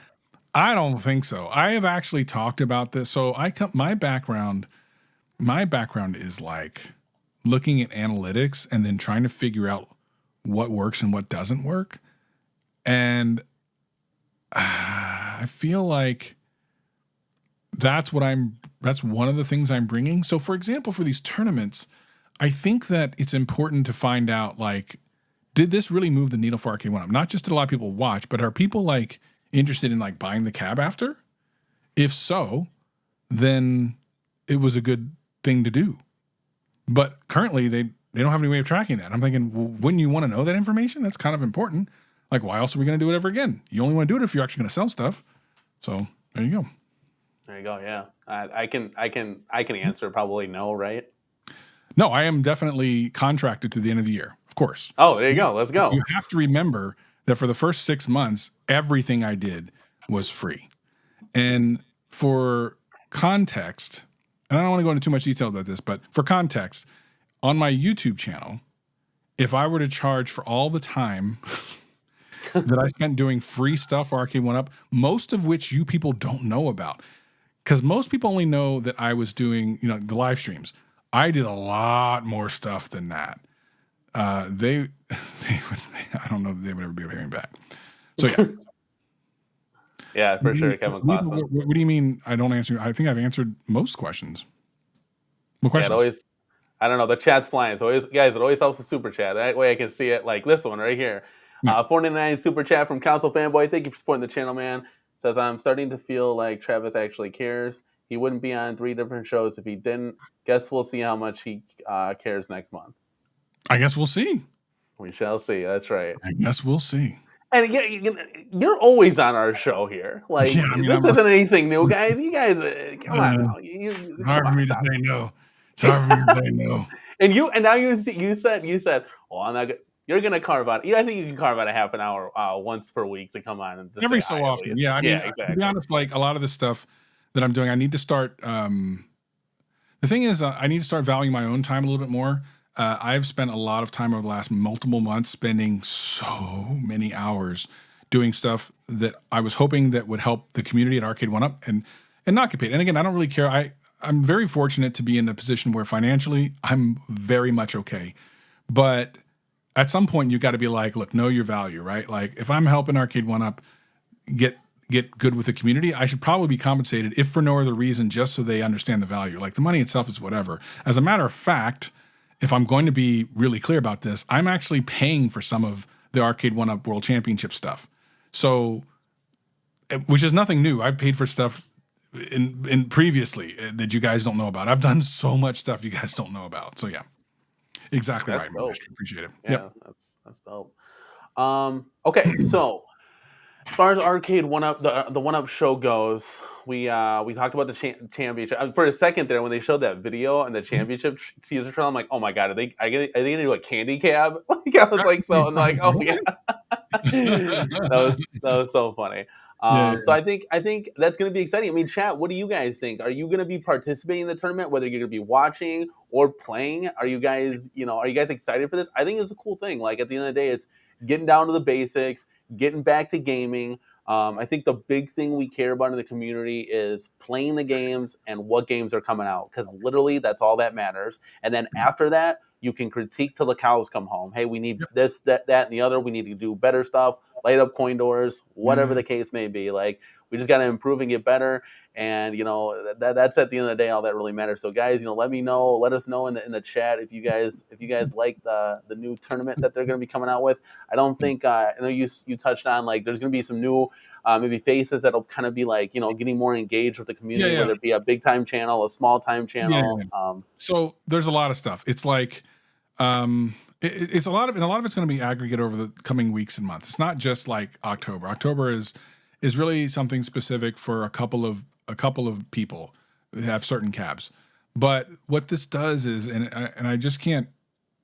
I don't think so. I have actually talked about this. So my background is like looking at analytics and then trying to figure out what works and what doesn't work. And I feel like that's one of the things I'm bringing. So for example, for these tournaments, I think that it's important to find out, like, did this really move the needle for Arcade1up? Not just did a lot of people watch, but are people like interested in like buying the cab after? If so, then it was a good thing to do. But currently they don't have any way of tracking that. I'm thinking, well, wouldn't you want to know that information? That's kind of important. Like, why else are we going to do it ever again? You only want to do it if you're actually going to sell stuff. So there you go. There you go. Yeah, I can answer probably no, right? No, I am definitely contracted to the end of the year, of course. Oh, there you go. Let's go. You have to remember that for the first 6 months, everything I did was free. And for context, and I don't want to go into too much detail about this, but for context, on my YouTube channel, if I were to charge for all the time that I spent doing free stuff for Arcade1up, most of which you people don't know about, because most people only know that I was doing, the live streams. I did a lot more stuff than that. I don't know if they would ever be hearing back. So yeah. Yeah, for sure, Kevin Clausen. What do you mean I don't answer? I think I've answered most questions. What questions? Yeah, I don't know. The chat's flying. So it always helps the super chat. That way I can see it, like this one right here. 499 super chat from Council Fanboy. Thank you for supporting the channel, man. Says, I'm starting to feel like Travis actually cares. He wouldn't be on 3 different shows if he didn't. Guess we'll see how much he cares next month. I guess we'll see. We shall see. That's right. I guess we'll see. And you're always on our show here. Like, this isn't anything new, guys. You guys, come on. It's hard for me to say no. It's hard for me to say no. And now you said, well, I'm not good. You're gonna carve out. I think you can carve out a half an hour once per week to come on and every so often. Yeah, I mean, exactly. To be honest, like a lot of the stuff that I'm doing, I need to start. The thing is, I need to start valuing my own time a little bit more. I've spent a lot of time over the last multiple months spending so many hours doing stuff that I was hoping that would help the community at Arcade1up and not get paid. And again, I don't really care. I'm very fortunate to be in a position where financially I'm very much okay. But at some point you got to be like, look, know your value, right? Like if I'm helping Arcade1up get good with the community, I should probably be compensated, if for no other reason, just so they understand the value. Like the money itself is whatever. As a matter of fact, if I'm going to be really clear about this, I'm actually paying for some of the Arcade1up World Championship stuff. So, which is nothing new. I've paid for stuff in previously that you guys don't know about. I've done so much stuff you guys don't know about. So yeah, exactly right. Appreciate it. Yeah, yep. That's dope. Okay, so as far as Arcade1up, the 1UP show goes, we talked about the championship for a second there when they showed that video and the championship teaser trailer. I'm like, oh my god, are they gonna do a candy cab? Like I was like, so I'm like, oh yeah, that was so funny. So I think that's going to be exciting. I mean, chat, what do you guys think? Are you going to be participating in the tournament, whether you're going to be watching or playing? Are you guys excited for this? I think it's a cool thing. Like at the end of the day, it's getting down to the basics, getting back to gaming. I think the big thing we care about in the community is playing the games and what games are coming out, because literally that's all that matters. And then after that, you can critique till the cows come home. Hey, we need this, that, and the other. We need to do better stuff. light up coin doors, whatever the case may be. Like, we just got to improve and get better. And that's at the end of the day all that really matters. So guys, let us know in the chat if you guys like the new tournament that they're going to be coming out with. I don't think I know you touched on, like, there's going to be some new maybe faces that'll kind of be like, getting more engaged with the community, whether it be a big time channel, a small time channel. So there's a lot of stuff. It's like it's a lot of it's going to be aggregate over the coming weeks and months. It's not just like October. October is really something specific for a couple of people who have certain cabs. But what this does is, and I just can't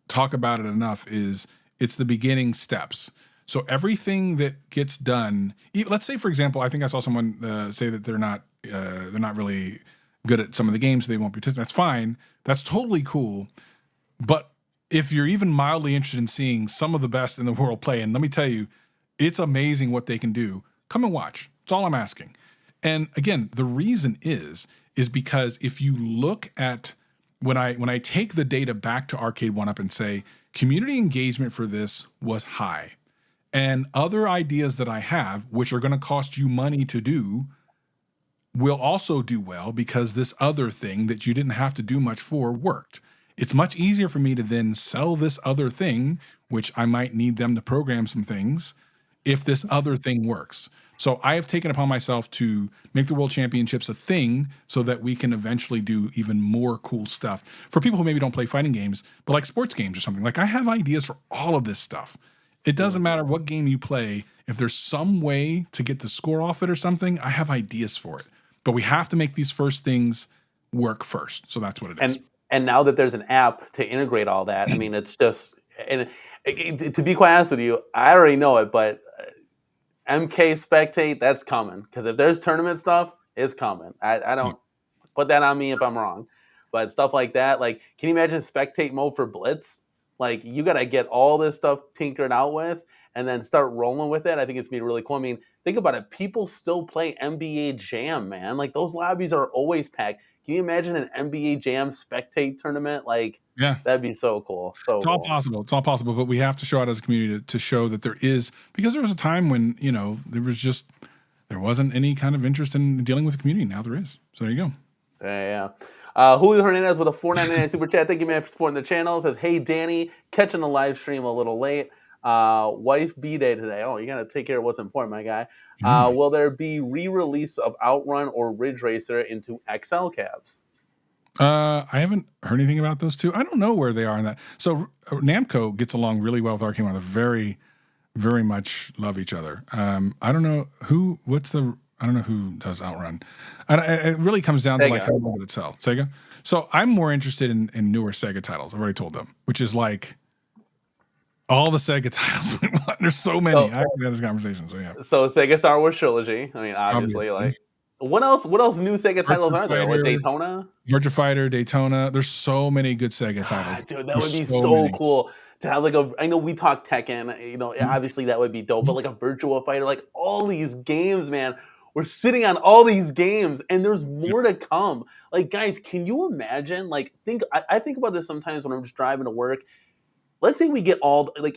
talk about it enough, is it's the beginning steps. So everything that gets done, let's say, for example, I think I saw someone say that they're not really good at some of the games, so they won't participate. That's fine. That's totally cool. But if you're even mildly interested in seeing some of the best in the world play, and let me tell you, it's amazing what they can do. Come and watch. That's all I'm asking. And again, the reason is because if you look at when I take the data back to Arcade1up and say community engagement for this was high, and other ideas that I have, which are going to cost you money to do, will also do well because this other thing that you didn't have to do much for worked. It's much easier for me to then sell this other thing, which I might need them to program some things, if this other thing works. So I have taken upon myself to make the World Championships a thing so that we can eventually do even more cool stuff for people who maybe don't play fighting games, but like sports games or something. Like, I have ideas for all of this stuff. It doesn't matter what game you play. If there's some way to get the score off it or something, I have ideas for it. But we have to make these first things work first. So that's what it is. And now that there's an app to integrate all that, I mean, it's just, and to be quite honest with you, I already know it, but MK Spectate, that's coming. Because if there's tournament stuff, it's coming. I don't put that on me if I'm wrong. But stuff like that, like, can you imagine Spectate mode for Blitz? Like, you got to get all this stuff tinkered out with and then start rolling with it. I think it's been really cool. I mean, think about it. People still play NBA Jam, man. Like, those lobbies are always packed. Can you imagine an NBA Jam Spectate tournament? Like, that'd be so cool. So it's all possible. It's all possible, but we have to show it as a community to show that there is, because there was a time when, there wasn't any kind of interest in dealing with the community. Now there is. So there you go. Yeah. Julio Hernandez with a $4.99 super chat. Thank you, man, for supporting the channel. It says, hey, Danny, catching the live stream a little late. Wife B-Day today. Oh, you got to take care of what's important, my guy. Will there be re-release of Outrun or Ridge Racer into XL cabs? I haven't heard anything about those two. I don't know where they are in that. So Namco gets along really well with Arcade1up. They're very, very much love each other. I don't know who does Outrun. It really comes down to like how well it sells. Sega. So I'm more interested in newer Sega titles. I've already told them, which is like all the Sega titles. There's so many. I actually had this conversation. So yeah. So Sega Star Wars Trilogy. I mean, obviously, like, what else new Sega titles are there? Like Daytona? Virtua Fighter, Daytona. There's so many good Sega titles. Dude, that would be so cool to have, like, I know we talk Tekken, obviously that would be dope, but like a Virtua Fighter, like all these games, man. We're sitting on all these games, and there's more to come. Like, guys, can you imagine? Like, I think about this sometimes when I'm just driving to work. Let's say we get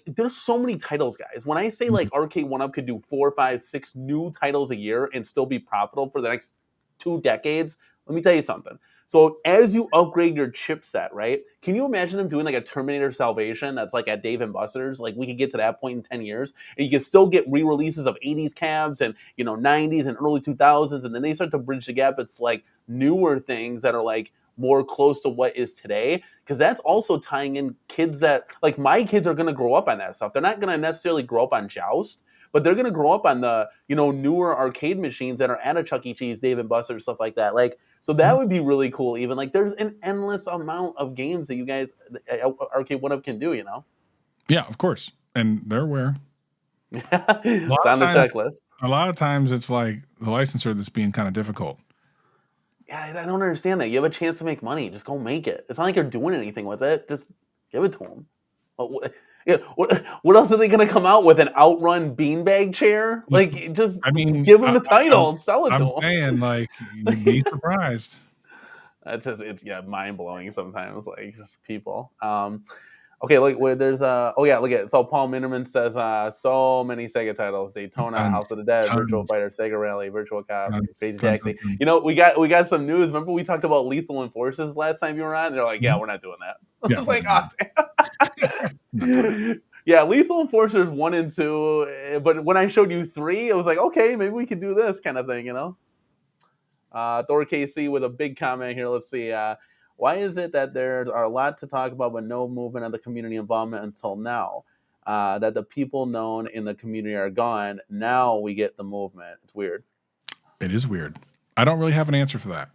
there's so many titles, guys. When I say, like, Arcade1up could do 4, 5, 6 new titles a year and still be profitable for the next 2 decades, let me tell you something. So as you upgrade your chipset, right, can you imagine them doing like a Terminator Salvation that's like at Dave & Buster's? Like, we could get to that point in 10 years, and you can still get re-releases of 80s cabs and, 90s and early 2000s, and then they start to bridge the gap. It's like newer things that are like more close to what is today, because that's also tying in kids that, like, my kids are going to grow up on that stuff. They're not going to necessarily grow up on Joust, but they're going to grow up on the, newer arcade machines that are at a Chuck E. Cheese, Dave & Buster's, stuff like that. Like, so that would be really cool. Even like, there's an endless amount of games that you guys, Arcade1up can do, Yeah, of course. And they're aware. It's on the checklist. A lot of times it's like the licensor that's being kind of difficult. Yeah, I don't understand that. You have a chance to make money. Just go make it. It's not like you're doing anything with it. Just give it to them. What else are they going to come out with? An Outrun beanbag chair? Like, just give them the title and sell it to them. I'm saying, like, you'd be surprised. It's mind blowing sometimes. Like, just people. Okay, look, where there's oh yeah, look at it. So Paul Minnerman says so many Sega titles: Daytona, Tons, House of the Dead, Virtual tons, Fighter, Sega Rally, Virtual Cop, tons, Crazy tons, tons, Taxi. tons. You know, we got some news. Remember we talked about Lethal Enforcers last time you were on? They're like, yeah, Mhm. we're not doing that. I Yeah, was we're like, oh, not doing it. damn. Yeah, Lethal Enforcers 1 and 2, but when I showed you 3, it was like, okay, maybe we could do this kind of thing, you know? Thor KC with a big comment here. Let's see. Why is it that there are a lot to talk about, but no movement on the community involvement until now? That the people known in the community are gone. Now we get the movement. It's weird. It is weird. I don't really have an answer for that.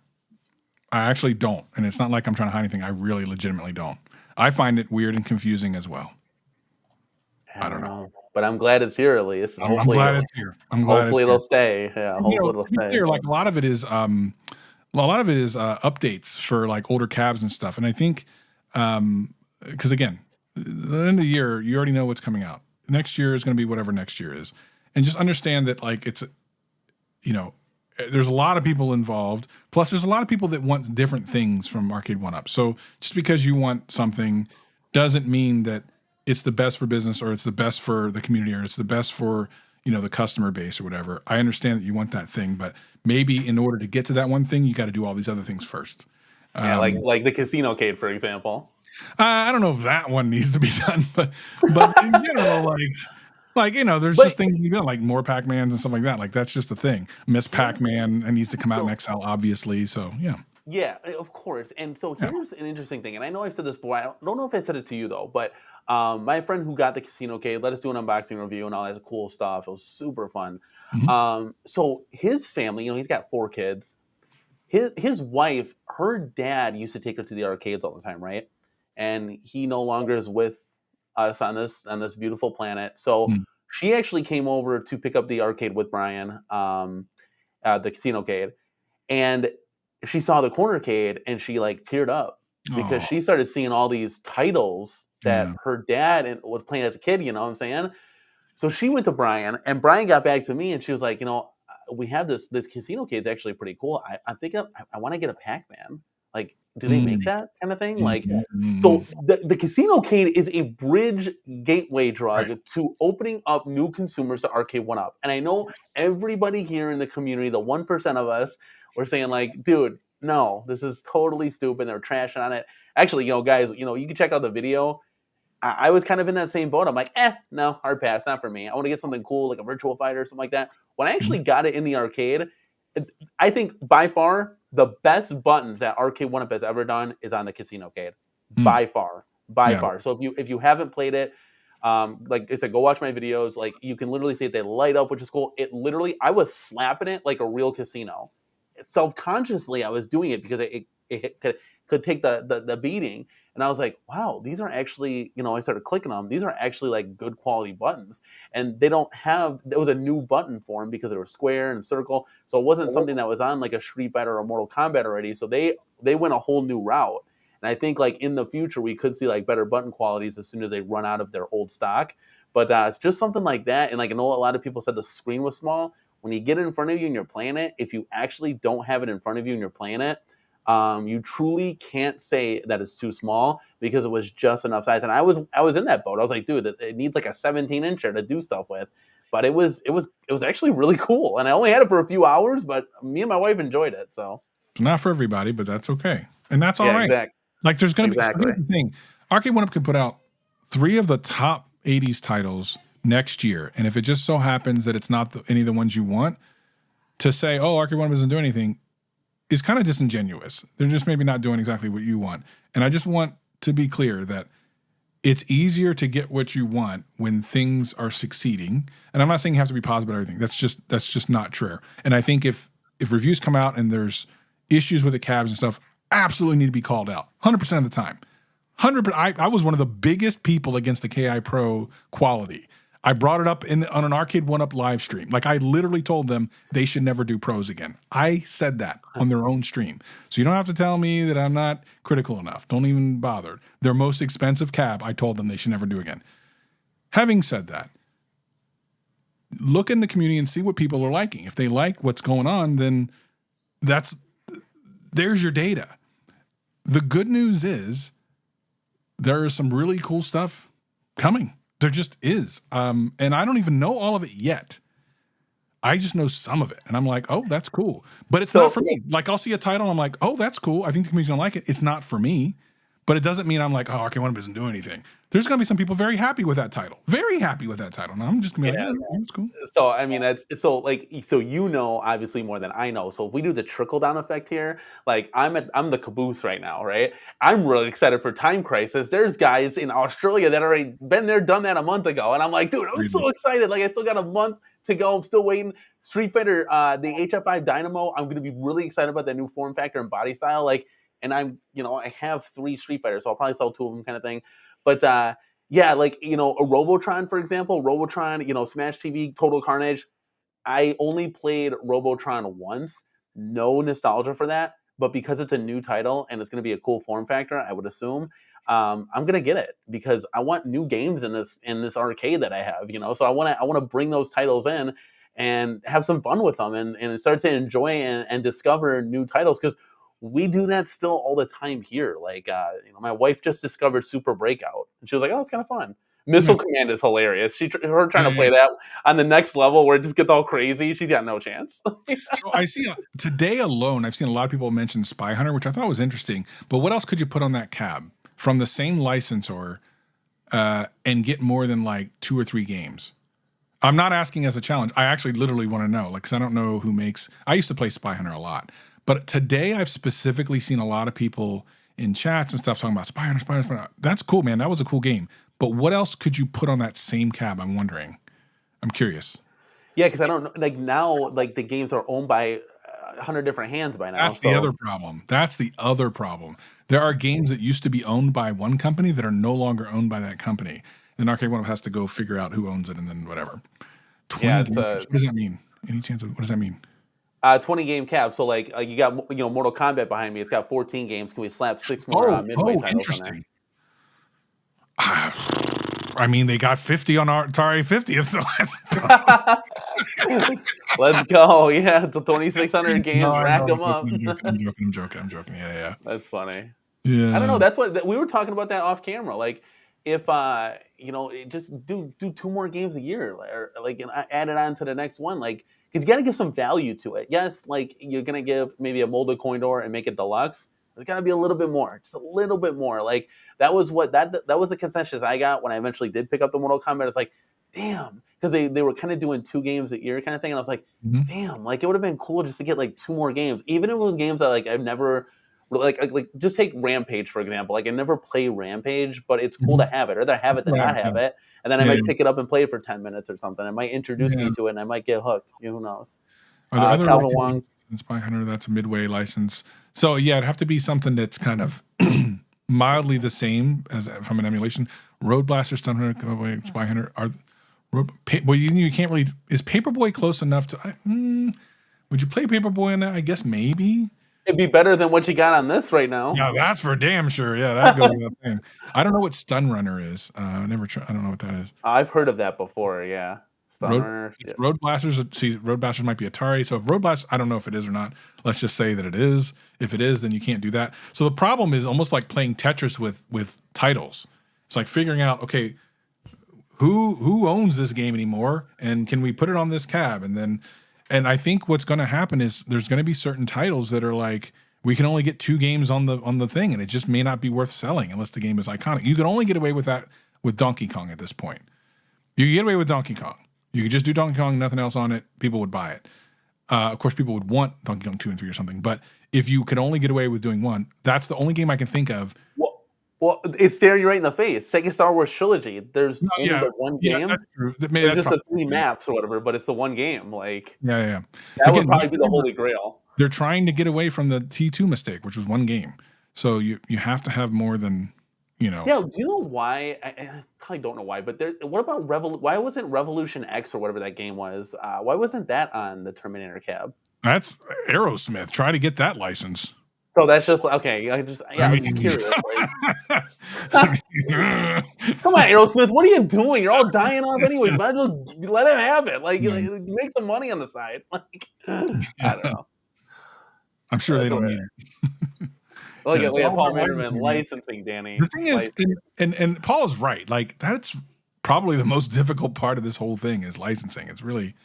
I actually don't. And it's not like I'm trying to hide anything. I really legitimately don't. I find it weird and confusing as well. I I don't don't know. know, but I'm glad it's here at least, and I'm glad it's here. I'm glad it's hopefully here. it'll stay. Yeah, And, hopefully it'll to be stay. clear, like a lot of it is updates for like older cabs and stuff. And I think, because again, the end of the year, you already know what's coming out. Next year is going to be whatever next year is. And just understand that like it's, you know, there's a lot of people involved. Plus, there's a lot of people that want different things from Arcade1up. So just because you want something doesn't mean that it's the best for business or it's the best for the community or it's the best for, you know, the customer base or whatever. I understand that you want that thing, but maybe in order to get to that one thing, you got to do all these other things first. Yeah, like the Casino Cade, for example. I don't know if that one needs to be done, but in general, like you know, there's But just things you know, like more Pac-Mans and stuff like that. Like that's just a thing. Miss yeah, Pac-Man needs to come out so in XL, obviously. So yeah, yeah, of course. And so yeah. here's an interesting thing, and I know I've said this before. I don't know if I said it to you though, but my friend who got the Casino Cade let us do an unboxing review and all that cool stuff. It was super fun. Mhm. So his family, you know, he's got 4 kids. His wife, her dad used to take her to the arcades all the time, right? And he no longer is with us on this beautiful planet. So Mm. she actually came over to pick up the arcade with Brian, the Casino Cade, and she saw the cornercade and she like teared up because Oh she started seeing all these titles that yeah. her dad was playing as a kid. You know what I'm saying? So she went to Brian, and Brian got back to me, and she was like, you know, we have this Casino Cade's actually pretty cool. I think I want to get a Pac-Man. Like, do they make Mm. that kind of thing? Mm, Like, mm, so mm. the Casino Cade is a bridge gateway Right. drug to opening up new consumers to Arcade1up. And I know everybody here in the community, the 1% of us, were saying like, dude, no, this is totally stupid. They're trashing on it. Actually, you know, guys, you know, you can check out the video. I was kind of in that same boat. I'm like, no, hard pass, not for me. I want to get something cool like a virtual fighter or something like that. When I Mhm. actually got it in the arcade, I think by far the best buttons that Arcade1up has ever done is on the Casino Cade. Mm. By far, by Yeah. far. So if you haven't played it, like I said, go watch my videos. Like you can literally see it, they light up, which is cool. It literally, I was slapping it like a real casino. Self consciously, I was doing it because it could take the beating. And I was like, wow, these are actually, you know, I started clicking on them. These are actually like good quality buttons. And they don't have, there was a new button for them because they were square and circle. So it wasn't something that was on like a Street Fighter or a Mortal Kombat already. So they went a whole new route. And I think like in the future, we could see like better button qualities as soon as they run out of their old stock. But it's just something like that. And like I know a lot of people said the screen was small. When you get it in front of you and you're playing it, if you actually don't have it in front of you and you're playing it, you truly can't say that it's too small because it was just enough size. And I was in that boat. I was like, dude, it needs like a 17-incher to do stuff with. But it was actually really cool. And I only had it for a few hours, but me and my wife enjoyed it. So Not for everybody, but that's okay, and that's all yeah, right. Like there's gonna be. So exactly. here's the thing: Arcade1up could put out 3 of the top '80s titles next year, and if it just so happens that it's not any of the ones you want, to say, "Oh, Arcade1up doesn't do anything," is kind of disingenuous. They're just maybe not doing exactly what you want. And I just want to be clear that it's easier to get what you want when things are succeeding. And I'm not saying you have to be positive about everything. That's just not true. And I think if reviews come out and there's issues with the cabs and stuff, absolutely need to be called out 100% of the time. 100%. I was one of the biggest people against the KI Pro quality. I brought it up on an Arcade1up live stream. Like I literally told them they should never do pros again. I said that on their own stream. So you don't have to tell me that I'm not critical enough. Don't even bother. Their most expensive cab, I told them they should never do again. Having said that, look in the community and see what people are liking. If they like what's going on, then there's your data. The good news is there is some really cool stuff coming. There just is. And I don't even know all of it yet. I just know some of it. And I'm like, oh, that's cool. But it's not for me. Like, I'll see a title and I'm like, oh, that's cool. I think the community's going to like it. It's not for me. But it doesn't mean I'm like, oh, Arcade1up doesn't do anything. There's going to be some people very happy with that title. Very happy with that title. And I'm just going to be like, yeah, that's cool. So, I mean, so you know, obviously more than I know. So if we do the trickle down effect here, like I'm the caboose right now, right? I'm really excited for Time Crisis. There's guys in Australia that already been there, done that a month ago. And I'm like, dude, I'm so excited. Like I still got a month to go. I'm still waiting. Street Fighter, the HF5 Dynamo, I'm going to be really excited about that new form factor and body style. Like, and I'm, I have 3 Street Fighters, so I'll probably sell 2 of them kind of thing. But, yeah, like, a Robotron, for example, Smash TV, Total Carnage. I only played Robotron once. No nostalgia for that. But because it's a new title and it's going to be a cool form factor, I would assume, I'm going to get it because I want new games in this arcade that I have, So I want to bring those titles in and have some fun with them and start to enjoy and discover new titles because we do that still all the time here. Like, my wife just discovered Super Breakout, and she was like, "Oh, it's kind of fun." Missile Command is hilarious. Her trying to play that on the next level where it just gets all crazy. She's got no chance. So I see today alone, I've seen a lot of people mention Spy Hunter, which I thought was interesting. But what else could you put on that cab from the same licensor and get more than like 2 or 3 games? I'm not asking as a challenge. I actually literally want to know, like, because I don't know who makes. I used to play Spy Hunter a lot. But today, I've specifically seen a lot of people in chats and stuff talking about Spy Hunter, Spy Hunter, Spy Hunter. That's cool, man. That was a cool game. But what else could you put on that same cab? I'm wondering. I'm curious. Yeah, because I don't know. Like now, like the games are owned by 100 different hands by now. That's the other problem. That's the other problem. There are games that used to be owned by one company that are no longer owned by that company. And Arcade1up has to go figure out who owns it and then whatever. 20 games. What does that mean? Any chance of what does that mean? 20 game cap. So like you got Mortal Kombat behind me. It's got 14 games. Can we slap 6 more midway titles interesting. On there? I mean, they got 50 on our Atari 50th, so let's go. Yeah, it's 2,600 games. Rack them up. I'm joking. Yeah. That's funny. Yeah. I don't know. That's what we were talking about that off camera. Like if just do 2 more games a year, or like and add it on to the next one, like. Because you got to give some value to it. Yes, like you're going to give maybe a molded coin door and make it deluxe. There's got to be a little bit more, just a little bit more. Like that was that was the concessions I got when I eventually did pick up the Mortal Kombat. It's like, damn, because they were kind of doing 2 games a year kind of thing. And I was like, damn, like it would have been cool just to get like 2 more games. Even if it was games that like I've never, like just take Rampage, for example. Like I never play Rampage, but it's cool to have it. Or rather have it than not have it. And then I might pick it up and play it for 10 minutes or something. It might introduce me to it, and I might get hooked. Who knows? Are there other Calvin Wong? Spy Hunter, that's a midway license. So yeah, it'd have to be something that's kind of mildly the same as from an emulation. Road Blaster, Stun Hunter, Spy Hunter are. Well, you can't really. Is Paperboy close enough to? Would you play Paperboy on that? I guess maybe. It'd be better than what you got on this right now. Yeah, that's for damn sure. Yeah, that goes without saying. I don't know what Stun Runner is. I never. I don't know what that is. I've heard of that before. Yeah, Stun Runner. Road Blasters. See, Road Blasters might be Atari. So if Road Blasters, I don't know if it is or not. Let's just say that it is. If it is, then you can't do that. So the problem is almost like playing Tetris with titles. It's like figuring out, okay, who owns this game anymore, and can we put it on this cab, and I think what's going to happen is there's going to be certain titles that are like, we can only get 2 games on the thing, and it just may not be worth selling unless the game is iconic. You can only get away with that with Donkey Kong at this point. You can get away with Donkey Kong. You could just do Donkey Kong, nothing else on it. People would buy it. Of course, people would want Donkey Kong 2 and 3 or something. But if you could only get away with doing 1, that's the only game I can think of. Well, it's staring you right in the face. Sega Star Wars Trilogy. There's only the 1 game. That's true. It's just the 3 maps or whatever, but it's the 1 game. Like, yeah. That would probably be the holy grail. They're trying to get away from the T2 mistake, which was 1 game. So you have to have more than, Yeah, do you know why? I probably don't know why, but what about why wasn't Revolution X or whatever that game was? Why wasn't that on the Terminator cab? That's Aerosmith. Try to get that license. So that's just okay. I was just curious. Like, come on, Aerosmith, what are you doing? You're all dying off anyways. Might as well let him have it. Like, make some money on the side. Like, I don't know. I'm sure they don't need it. Look at Paul Why Manderman licensing, Danny. The thing is, and Paul is right. Like that's probably the most difficult part of this whole thing is licensing. It's really,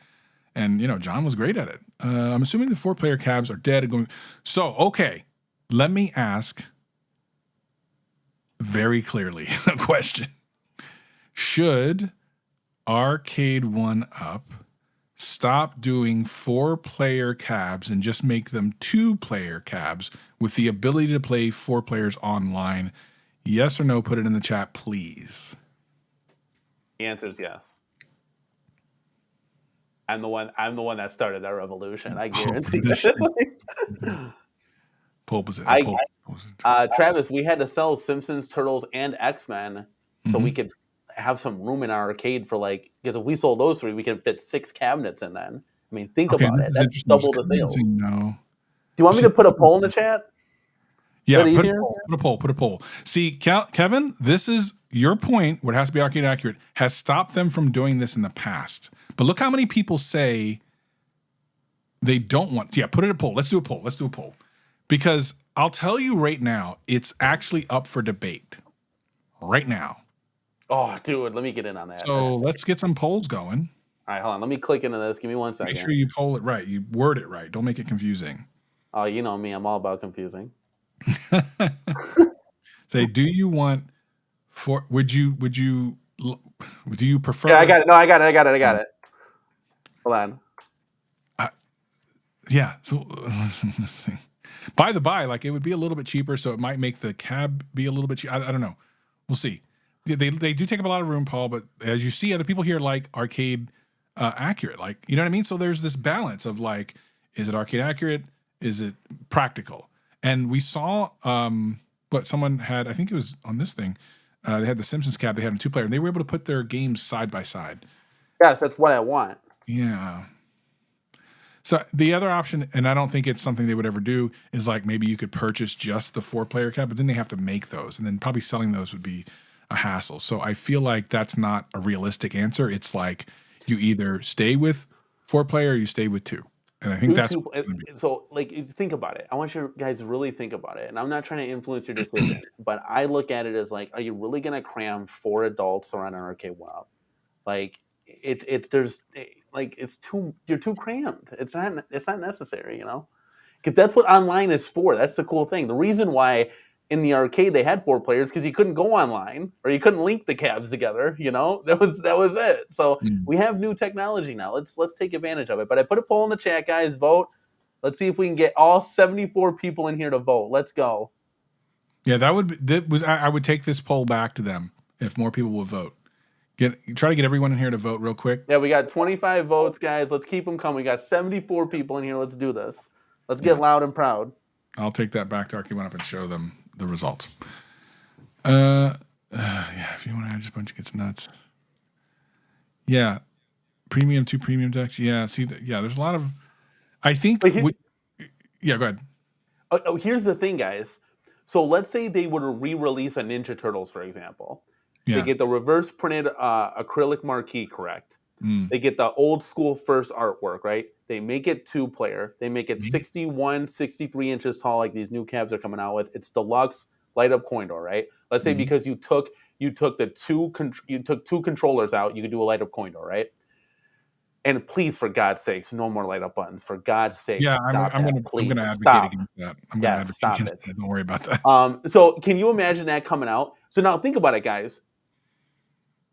and John was great at it. I'm assuming the 4-player cabs are dead and going. So okay, let me ask very clearly a question: should Arcade1up stop doing 4-player cabs and just make them 2-player cabs with the ability to play 4 players online? Yes or no? Put it in the chat, please. The answer is yes. I'm the one that started that revolution. I guarantee that. Pole position. Travis, we had to sell Simpsons, Turtles, and X-Men so we could have some room in our arcade for because if we sold those 3, we could fit 6 cabinets in then. I mean, think about it. That's double the sales. No. Do you want me to put a poll in the chat? Yeah, put a poll. See, Kevin, this is your point. What has to be arcade accurate has stopped them from doing this in the past. But look how many people say they don't want. Yeah, put it in a poll. Let's do a poll. Because I'll tell you right now, it's actually up for debate right now. Oh, dude, let me get in on that. So let's get some polls going. All right, hold on. Let me click into this. Give me 1 second. Make sure you poll it right. You word it right. Don't make it confusing. Oh, you know me. I'm all about confusing. Say, do you want do you prefer? Yeah, I got it. No, I got it. Hold on. Yeah. So by the by, it would be a little bit cheaper, so it might make the cab be a little bit cheaper. I don't know. We'll see. They do take up a lot of room, Paul, but as you see, other people here like arcade accurate. You know what I mean? So there's this balance of is it arcade accurate? Is it practical? And we saw what someone had, I think it was on this thing, they had the Simpsons cab, they had a 2-player, and they were able to put their games side by side. Yes, that's what I want. Yeah. So the other option, and I don't think it's something they would ever do, is maybe you could purchase just the 4-player cab, but then they have to make those, and then probably selling those would be a hassle. So I feel like that's not a realistic answer. It's you either stay with 4-player or you stay with 2. And I think that's so. Think about it. I want you guys to really think about it. And I'm not trying to influence your decision, but I look at it as are you really going to cram 4 adults around an Arcade1up? You're too crammed. It's not necessary, because that's what online is for. That's the cool thing. The reason why in the arcade they had 4 players because you couldn't go online or you couldn't link the cabs together. That was it. So we have new technology now. Let's take advantage of it. But I put a poll in the chat, guys. Vote. Let's see if we can get all 74 people in here to vote. Let's go. Yeah, I would take this poll back to them if more people will vote. Try to get everyone in here to vote real quick. Yeah, we got 25 votes, guys. Let's keep them coming. We got 74 people in here. Let's do this. Let's get loud and proud. I'll take that back to Arcade1up and show them the results. Yeah, if you want to add just a bunch of gets nuts. Yeah, premium 2 premium decks. Yeah, see, there's a lot of. I think. Yeah, go ahead. Oh, here's the thing, guys. So let's say they would re-release a Ninja Turtles, for example. Yeah. They get the reverse printed acrylic marquee correct. They get the old school first artwork, right? They make it 2-player. They make it 61, 63 inches tall, like these new cabs are coming out with. It's deluxe light up coin door, right? Let's say because you took 2 controllers out, you could do a light up coin door, right? And please, for God's sakes, no more light up buttons. For God's sakes, I'm going to advocate against that. I'm going to advocate against it. Don't worry about that. So can you imagine that coming out? So now think about it, guys.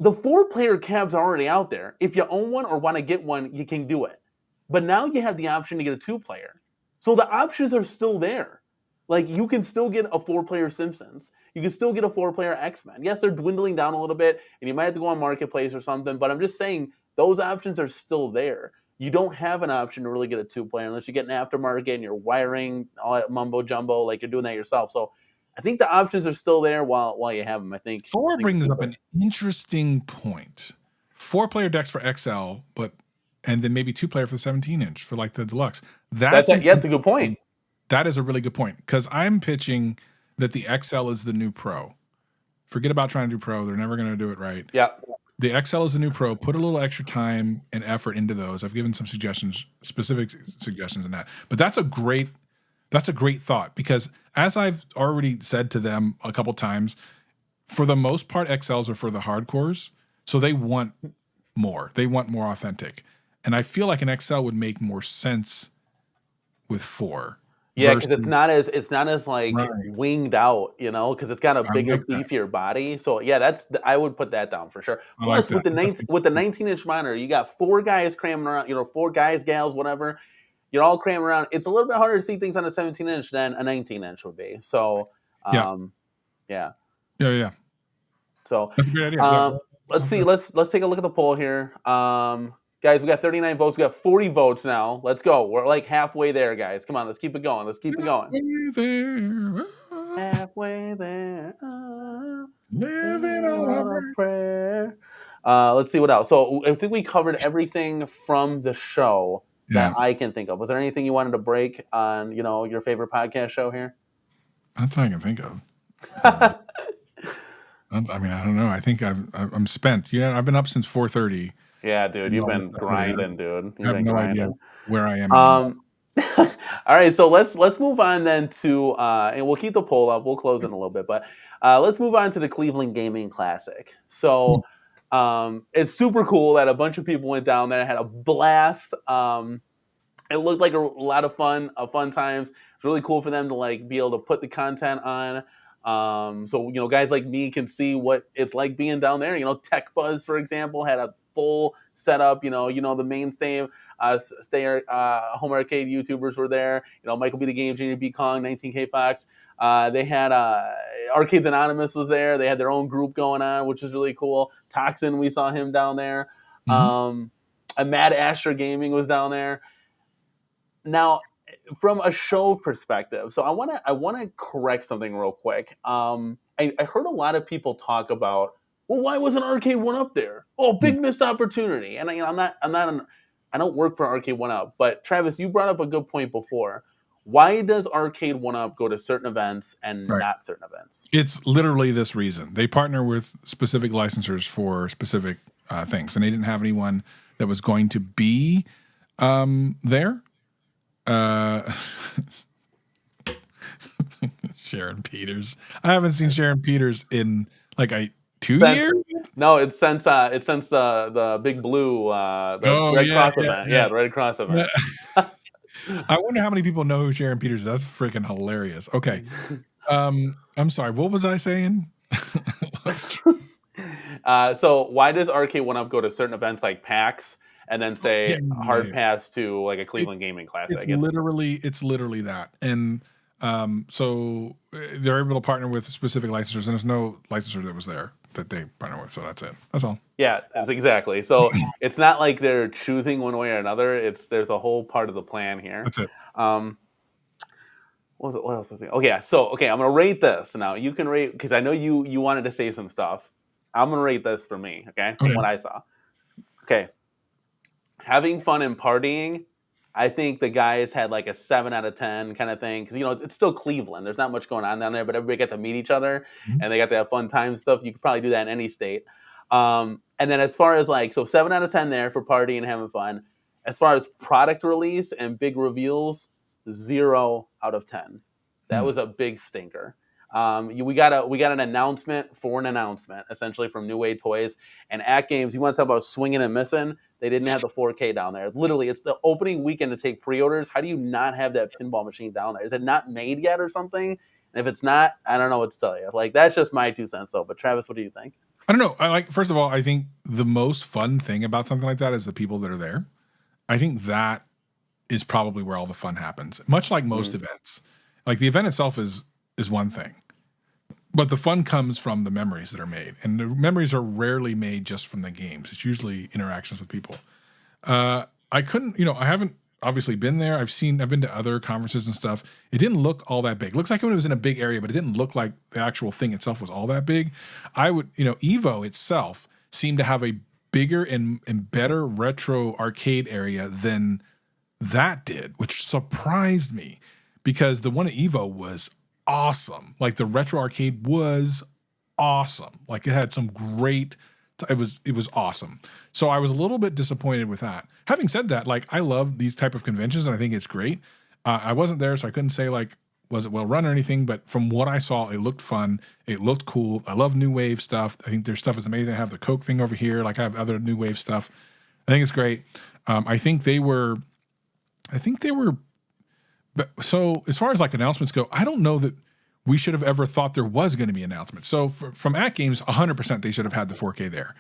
The 4-player cabs are already out there. If you own one or want to get one, you can do it. But now you have the option to get a 2-player. So the options are still there. You can still get a 4-player Simpsons. You can still get a 4-player X-Men. Yes, they're dwindling down a little bit, and you might have to go on Marketplace or something, but I'm just saying those options are still there. You don't have an option to really get a 2-player unless you get an aftermarket and you're wiring all that mumbo-jumbo, you're doing that yourself. So I think the options are still there while you have them. I think Thor brings up an interesting point. 4-player decks for XL, and then maybe 2-player for the 17-inch for the Deluxe. That's a good point. That is a really good point because I'm pitching that the XL is the new Pro. Forget about trying to do Pro; they're never going to do it right. Yeah, the XL is the new Pro. Put a little extra time and effort into those. I've given some specific suggestions in that, but that's a great That's a great thought, because as I've already said to them a couple times, for the most part, XLs are for the hardcores. So they want more. They want more authentic. And I feel like an XL would make more sense with 4 Yeah, because versus it's not as like right. winged out, you know, because it's got a I bigger, like that. beefier body. So yeah, I would put that down for sure. I like Plus, that. That's with the 19-inch monitor, you got 4 guys cramming around, you know, 4 guys, gals, whatever. You're all cramming around. It's a little bit harder to see things on a 17-inch than a 19-inch would be. So, yeah. yeah. Yeah. So, That's a great idea. Yeah. um, let's see. Let's take a look at the poll here. Guys, we got 39 votes. We got 40 votes now. Let's go. We're like halfway there, guys. Come on, let's keep it going. Let's keep it going. There. Halfway there. Living Living on a on a prayer. prayer. Let's see what else. So I think we covered everything from the show that Yeah. I can think of. Was there anything you wanted to break on, you know, your favorite podcast show here? That's all I can think of. I mean, I don't know. I think I'm spent. Yeah, I've been up since 4:30. Yeah, dude, you've All this been stuff today. grinding, dude. I You've have been no idea grinding. where I am anymore. Um, all right, so let's move on then to and we'll keep the poll up. We'll close in a little bit, but let's move on to the Cleveland Gaming Classic. So it's super cool that a bunch of people went down there and had a blast. It looked like a lot of fun, times. It's really cool for them to like be able to put the content on. So you know, guys like me can see what it's like being down there. You know, Tech Buzz, for example, had a full setup. You know the mainstay, home arcade YouTubers were there. You know, Michael B. the Game Junior, B Kong, 19K Fox. They had Arcades Anonymous was there. They had their own group going on, which is really cool. Toxin, we saw him down there. And Mad Asher Gaming was down there. Now, from a show perspective, so I wanna correct something real quick. I heard a lot of people talk about, well, why wasn't Arcade1 up there? Oh, big missed opportunity. And I don't work for Arcade1 Up, but Travis, you brought up a good point before. Why does Arcade1 Up go to certain events and Right. not certain events? It's literally this reason. They partner with specific licensors for specific things, and they didn't have anyone that was going to be there. Sharon Peters. I haven't seen Sharon Peters in like 2 years. No, it's since the Big Blue the Red Cross event. Yeah, the Red Cross event. I wonder how many people know who Sharon Peters is. That's freaking hilarious. Okay. I'm sorry. What was I saying? So why does Arcade1 Up go to certain events like PAX and then say hard pass to like a Cleveland Gaming Classic? It's literally that. And so they're able to partner with specific licensors, and there's no licensor that was there that they partner with. So that's it. That's all. Yeah, that's exactly. So it's not like they're choosing one way or another. There's a whole part of the plan here. That's it. What else was it? Okay, yeah. So I'm gonna rate this. Now you can rate, because I know you wanted to say some stuff. I'm gonna rate this for me, okay? From what I saw. Okay. Having fun and partying, I think the guys had like a 7 out of 10 kind of thing. Because, you know, it's still Cleveland. There's not much going on down there, but everybody got to meet each other and they got to have fun times and stuff. You could probably do that in any state. And then as far as like, so 7 out of 10 there for partying and having fun. As far as product release and big reveals, 0 out of 10. That was a big stinker. We got an announcement for an announcement, essentially, from New Way Toys. And at Games, you want to talk about swinging and missing? They didn't have the 4K down there. Literally, it's the opening weekend to take pre-orders. How do you not have that pinball machine down there? Is it not made yet or something? And if it's not, I don't know what to tell you. Like, that's just my 2 cents, though. But Travis, what do you think? I don't know. First of all, I think the most fun thing about something like that is the people that are there. I think that is probably where all the fun happens. Much like most events. Like, the event itself is one thing, but the fun comes from the memories that are made, and the memories are rarely made just from the games. It's usually interactions with people. I haven't obviously been there. I've been to other conferences and stuff. It didn't look all that big. It looks like it was in a big area, but it didn't look like the actual thing itself was all that big. Evo itself seemed to have a bigger and better retro arcade area than that did, which surprised me, because the one at Evo was awesome. Like, the retro arcade was awesome. Like, it had some great, it was awesome. So I was a little bit disappointed with that. Having said that, like, I love these type of conventions and I think it's great. I wasn't there, so I couldn't say like was it well run or anything. But from what I saw, it looked fun. It looked cool. I love new wave stuff. I think their stuff is amazing. I have the Coke thing over here. Like I have other new wave stuff. I think it's great. I think they were. But so as far as like announcements go, I don't know that we should have ever thought there was going to be announcements. So from At Games, 100% they should have had the 4K there.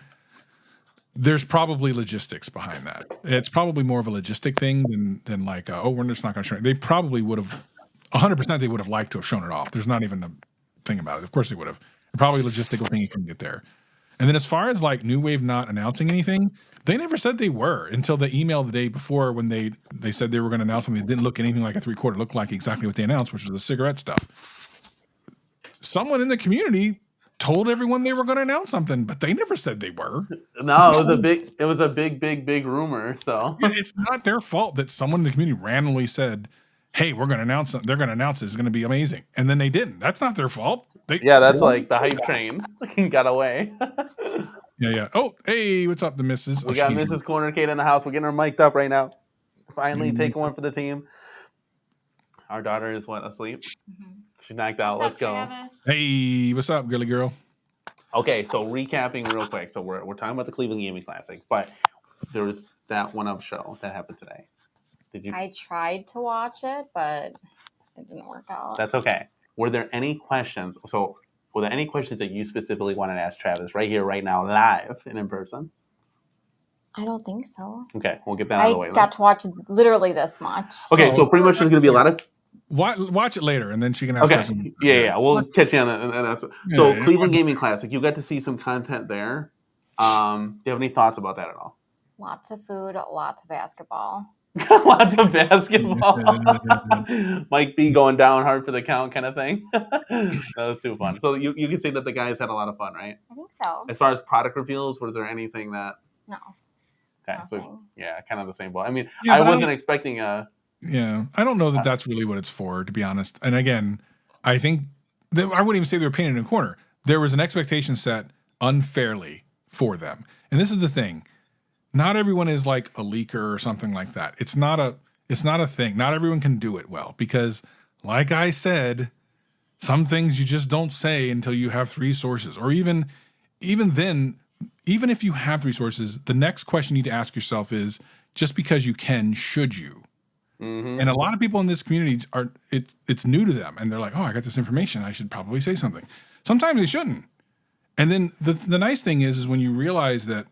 There's probably logistics behind that. It's probably more of a logistic thing than like, oh, we're just not going to show it. They probably would have, 100% they would have liked to have shown it off. There's not even a thing about it. Of course they would have. Probably a logistical thing you couldn't get there. And then as far as like New Wave not announcing anything, they never said they were until the email the day before when they said they were going to announce something that didn't look anything like a 3/4. It looked like exactly what they announced, which was the cigarette stuff. Someone in the community told everyone they were going to announce something, but they never said they were. No, it was a big rumor. So it's not their fault that someone in the community randomly said, "Hey, we're going to announce something. They're going to announce it's going to be amazing," and then they didn't. That's not their fault. That's like the hype train got away. Yeah. Oh, hey, what's up, the missus? We got Mrs. Cornercade in the house. We're getting her mic'd up right now. Finally taking one for the team. Our daughter is asleep? Mm-hmm. She's knocked out. Let's go. Travis? Hey, what's up, girly girl? Okay, so recapping real quick. So we're talking about the Cleveland Gaming Classic, but there was that 1UP show that happened today. Did you? I tried to watch it, but it didn't work out. That's okay. Were there any questions? So were there any questions that you specifically wanted to ask Travis right here, right now, live and in person? I don't think so. Okay, we'll get that out of the way. I got to watch literally this much. Okay, so pretty much there's going to be a lot of... Watch it later, and then she can ask questions. Yeah. We'll catch you on that. So Cleveland Gaming Classic, you got to see some content there. Do you have any thoughts about that at all? Lots of food, lots of basketball. Lots of basketball. Mike B going down hard for the count kind of thing. That was too fun. So you can say that the guys had a lot of fun, right? I think so. As far as product reveals, was there anything that... No. Okay, nothing. So yeah, kind of the same boat. I mean, I wasn't expecting a... Yeah, I don't know that that's really what it's for, to be honest. And again, I think I wouldn't even say they were painted in a corner. There was an expectation set unfairly for them. And this is the thing. Not everyone is like a leaker or something like that. It's not a thing. Not everyone can do it well because, like I said, some things you just don't say until you have 3 sources. Or even then, even if you have 3 sources, the next question you need to ask yourself is, just because you can, should you? Mm-hmm. And a lot of people in this community it's new to them, and they're like, "Oh, I got this information. I should probably say something." Sometimes they shouldn't. And then the nice thing is when you realize that,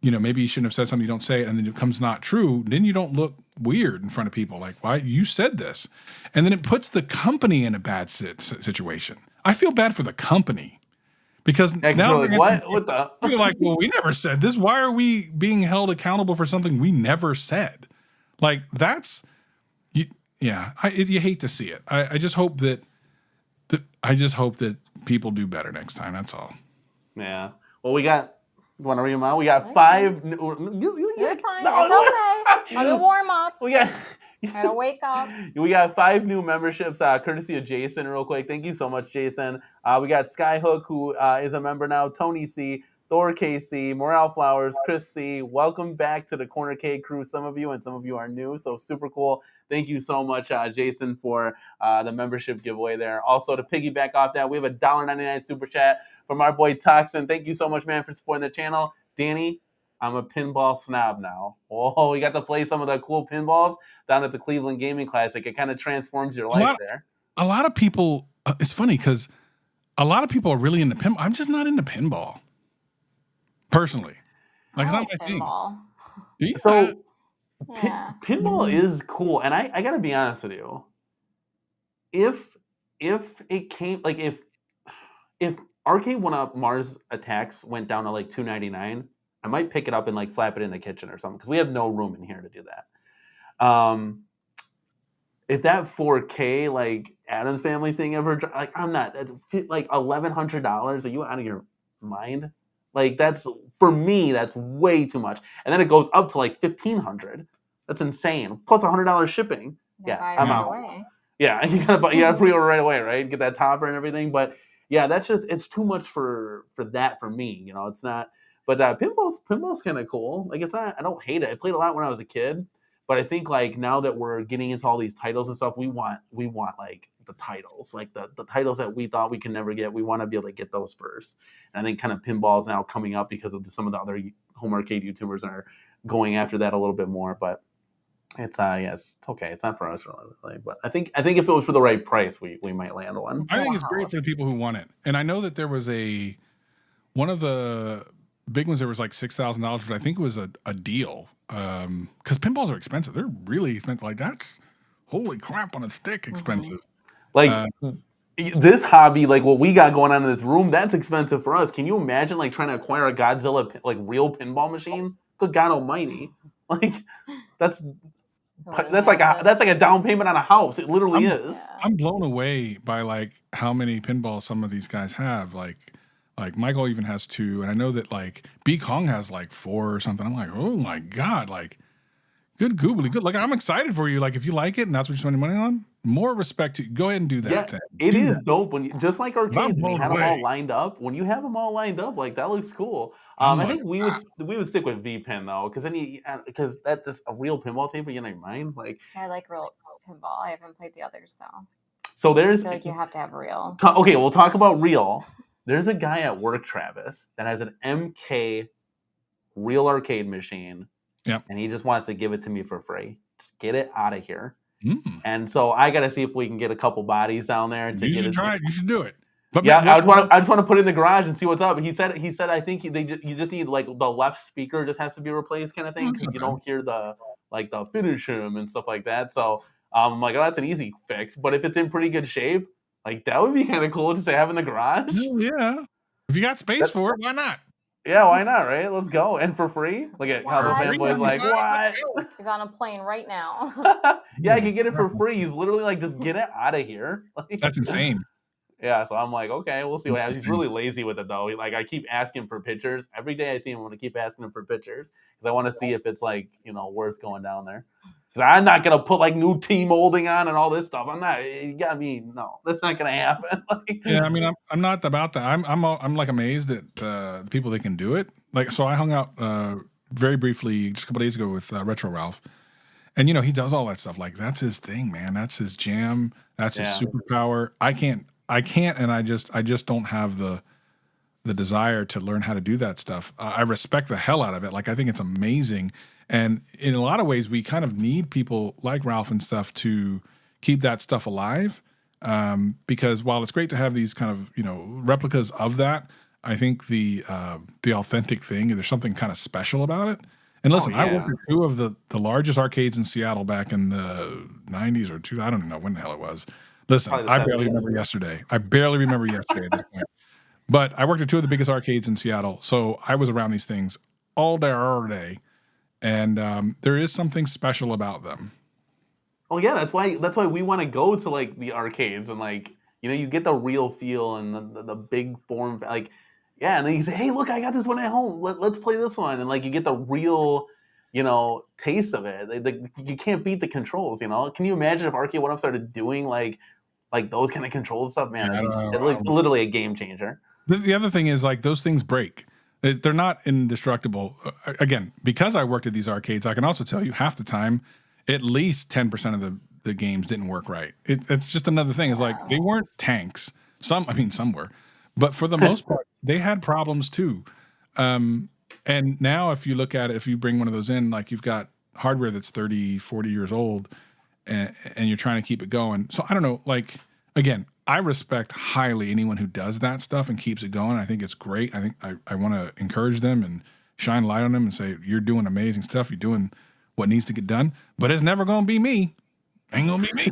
maybe you shouldn't have said something, you don't say it, and then it comes not true. Then you don't look weird in front of people. Like, why you said this? And then it puts the company in a bad situation. I feel bad for the company because now like, what the? You're like, well, we never said this. Why are we being held accountable for something we never said? Like you hate to see it. I just hope that people do better next time. That's all. Yeah. Well, you want to read them out? We got 5. You're fine. It's okay. Let me warm up. Gotta wake up. We got 5 new memberships, courtesy of Jason, real quick. Thank you so much, Jason. We got Skyhook, who is a member now. Tony C. Thor KC, Morale Flowers, Chris C. Welcome back to the Corner K crew, some of you, and some of you are new, so super cool. Thank you so much, Jason, for the membership giveaway there. Also, to piggyback off that, we have a $1.99 super chat from our boy Toxin. Thank you so much, man, for supporting the channel. Danny, I'm a pinball snob now. Oh, we got to play some of the cool pinballs down at the Cleveland Gaming Classic. It kind of transforms your life there. A lot of people, it's funny because a lot of people are really into pinball. I'm just not into pinball. Personally, like, it's not my pinball. Thing. So, pinball is cool, and I gotta be honest with you. If it came, like, if Arcade1up Mars Attacks went down to like $2.99, I might pick it up and like slap it in the kitchen or something because we have no room in here to do that. If that 4K like Addams Family thing ever, like, I'm not like $1,100. Are you out of your mind? Like, for me, that's way too much. And then it goes up to like $1,500. That's insane. Plus $100 shipping. I'm out. Away. Yeah, you gotta pre-order right away, right? Get that topper and everything. But yeah, it's too much for that for me. It's not. But pinball's kind of cool. Like, it's not. I don't hate it. I played a lot when I was a kid. But I think like now that we're getting into all these titles and stuff, we want like the titles, like the titles that we thought we could never get. We want to be able to get those first. And I think kind of pinball is now coming up because of some of the other home arcade YouTubers are going after that a little bit more. But it's it's okay. It's not for us really, but I think if it was for the right price, we might land one. I think it's great for the people who want it. And I know that there was one of the big ones. There was like $6,000, but I think it was a deal because pinballs are expensive. They're really expensive. Like that's holy crap on a stick expensive. Like this hobby, like what we got going on in this room, that's expensive for us. Can you imagine like trying to acquire a Godzilla like real pinball machine? Good God Almighty! Like that's like a down payment on a house. It literally is. I'm blown away by like how many pinballs some of these guys have. Like Michael even has 2, and I know that like B Kong has like 4 or something. I'm like, oh my God, like good googly good. Like I'm excited for you. Like if you like it and that's what you're spending money on, more respect to you. Go ahead and do that. Yeah, it is dope when you, just like arcades when you had them all lined up. When you have them all lined up, like that looks cool. I think we would stick with V-Pin though, because because that's just a real pinball table. You know, mine like I like real pinball. I haven't played the others though. So there's I feel like you have to have real. Okay, we'll talk about real. There's a guy at work, Travis, that has an MK real arcade machine. Yep. And he just wants to give it to me for free. Just get it out of here. And so I got to see if we can get a couple bodies down there. You should try it. You should do it. But yeah, I just want to put it in the garage and see what's up. He said I think you just need like the left speaker just has to be replaced kind of thing because you don't hear the finish him and stuff like that. So I'm like, oh, that's an easy fix. But if it's in pretty good shape, like that would be kind of cool just to have in the garage. Yeah, if you got space for it, why not? Yeah, why not, right? Let's go. And for free? Look at Cosmo Fanboy's like, what? He's on a plane right now. Yeah, I can get it for free. He's literally like, just get it out of here. Like, that's insane. Yeah, so I'm like, okay, we'll see what happens. He's really lazy with it, though. Like, I keep asking for pictures. Every day I see him, I'm going to keep asking him for pictures because I want to see if it's, like, worth going down there. Because I'm not going to put, like, new T-molding on and all this stuff. I'm not. You got me. No, that's not going to happen. Yeah, I mean, I'm not about that. I'm like amazed at the people that can do it. Like, so I hung out very briefly just a couple days ago with Retro Ralph. And, he does all that stuff. Like, that's his thing, man. That's his jam. That's his superpower. I can't, and I just don't have the desire to learn how to do that stuff. I respect the hell out of it. Like, I think it's amazing. And in a lot of ways, we kind of need people like Ralph and stuff to keep that stuff alive. Because while it's great to have these kind of, replicas of that, I think the authentic thing, there's something kind of special about it. And listen, I worked at 2 of the largest arcades in Seattle back in the 90s or 2. I don't even know when the hell it was. Listen, I barely remember yesterday. I barely remember yesterday at this point. But I worked at 2 of the biggest arcades in Seattle, so I was around these things all day, every day. And there is something special about them. Oh yeah, that's why we want to go to like the arcades and like you get the real feel and the big form like and then you say, hey, look, I got this one at home. Let's play this one, and like you get the real taste of it. You can't beat the controls. Can you imagine if Arcade1up started doing like those kind of control stuff? Man, it's literally a game changer. The other thing is like those things break. They're not indestructible. Again, because I worked at these arcades, I can also tell you half the time, at least 10% of the games didn't work right. It's just another thing. It's like they weren't tanks. Some were. But for the most part, they had problems too. And now if you look at it, if you bring one of those in, like you've got hardware that's 30, 40 years old and you're trying to keep it going. So I don't know, like, again, I respect highly anyone who does that stuff and keeps it going. I think it's great. I think I want to encourage them and shine light on them and say, you're doing amazing stuff. You're doing what needs to get done, but it's never going to be me. Ain't going to be me.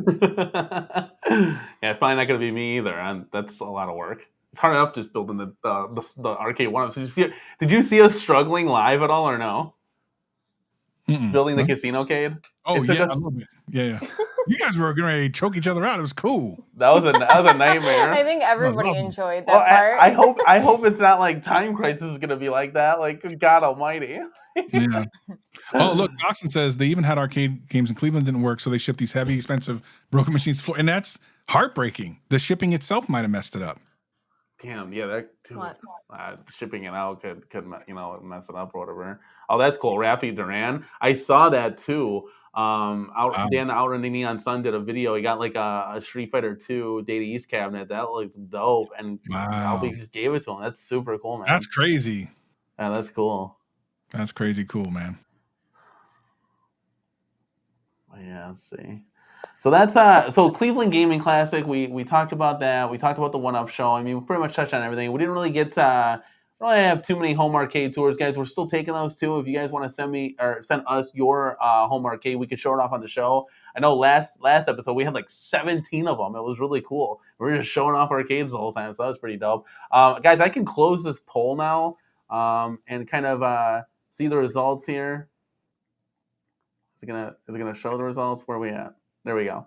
Yeah, it's probably not going to be me either. That's a lot of work. It's hard enough just building the Arcade1up. Did you see us struggling live at all or no? Building the casino-cade? Oh, yeah. Yeah. You guys were getting ready to choke each other out. It was cool. That was a nightmare. I think everybody enjoyed that part. I hope it's not like Time Crisis is going to be like that. Like, God almighty. Yeah. Oh, look, Dawson says they even had arcade games in Cleveland didn't work, so they shipped these heavy, expensive, broken machines. And that's heartbreaking. The shipping itself might have messed it up. Damn, yeah, that too. Shipping it out could mess it up or whatever. Oh, that's cool. Rafi Duran. I saw that too. Dan the Outrunning Neon Sun did a video. He got like a Street Fighter 2 Data East cabinet that looks dope, and Ralphie just gave it to him. That's super cool, man. That's crazy. Yeah, that's cool. That's crazy cool, man. Yeah, let's see. So that's so Cleveland Gaming Classic. We talked about that. We talked about the 1UP show. I mean, we pretty much touched on everything. We didn't really get really have too many home arcade tours, guys. We're still taking those too. If you guys want to send us your home arcade, we could show it off on the show. I know last episode we had like 17 of them. It was really cool. We were just showing off arcades the whole time, so that was pretty dope. Guys, I can close this poll now and kind of see the results here. Is it gonna show the results? Where are we at? There we go.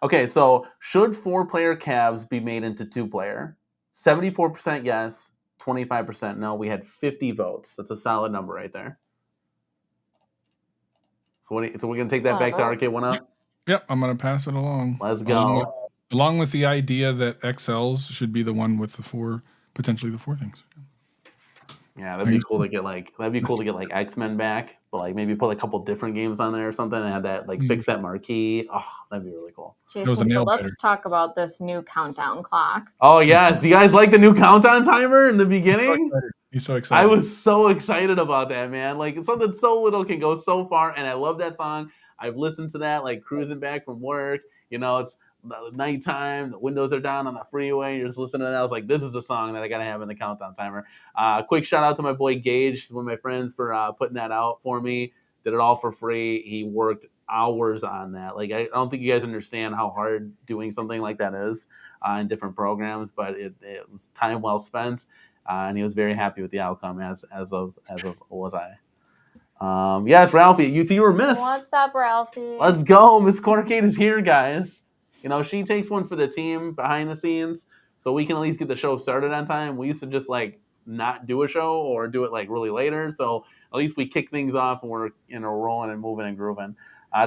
Okay, so should 4-player calves be made into 2-player? 74% yes, 25% no. We had 50 votes. That's a solid number right there. So we're gonna take that back to Arcade1up? Yep, I'm gonna pass it along. Let's go. Along with the idea that XLs should be the one with potentially the 4 things. Yeah, that'd be cool to get like X-Men back, but like maybe put a couple different games on there or something and have that like fix that marquee. Oh, that'd be really cool. Jason, so let's talk about this new countdown clock. Oh yes, do you guys like the new countdown timer in the beginning? He's so excited. I was so excited about that, man. Like something so little can go so far, and I love that song. I've listened to that like cruising back from work. You know, it's the nighttime, the windows are down on the freeway, you're just listening to that. I was like, this is the song that I gotta have in the countdown timer. Quick shout out to my boy Gage, one of my friends, for putting that out for me. Did it all for free. He worked hours on that. Like I don't think you guys understand how hard doing something like that is in different programs, but it was time well spent, and he was very happy with the outcome as was I. Yes, Ralphie, you were missed. What's up, Ralphie? Let's go. Miss Corkade is here, guys. You know, she takes one for the team behind the scenes, so we can at least get the show started on time. We used to just like not do a show or do it like really later, so at least we kick things off and we're rolling and moving and grooving.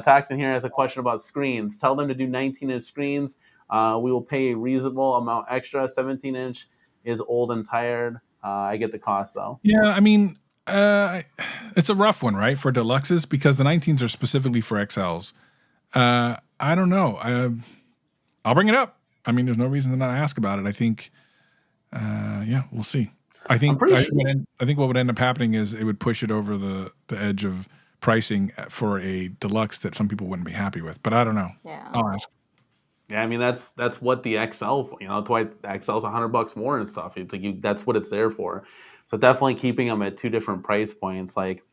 Toxin here has a question about screens. Tell them to do 19-inch screens. We will pay a reasonable amount extra. 17-inch is old and tired. I get the cost though. Yeah, I mean, it's a rough one, right, for deluxes because the 19s are specifically for XLs. I don't know. I'll bring it up. I mean, there's no reason to not ask about it. I think, yeah, we'll see. I think what would end up happening is it would push it over the edge of pricing for a deluxe that some people wouldn't be happy with. But I don't know. Yeah, I'll ask. Yeah, I mean that's what the XL, that's why the XL's $100 more and stuff. It's like that's what it's there for. So definitely keeping them at 2 different price points. Like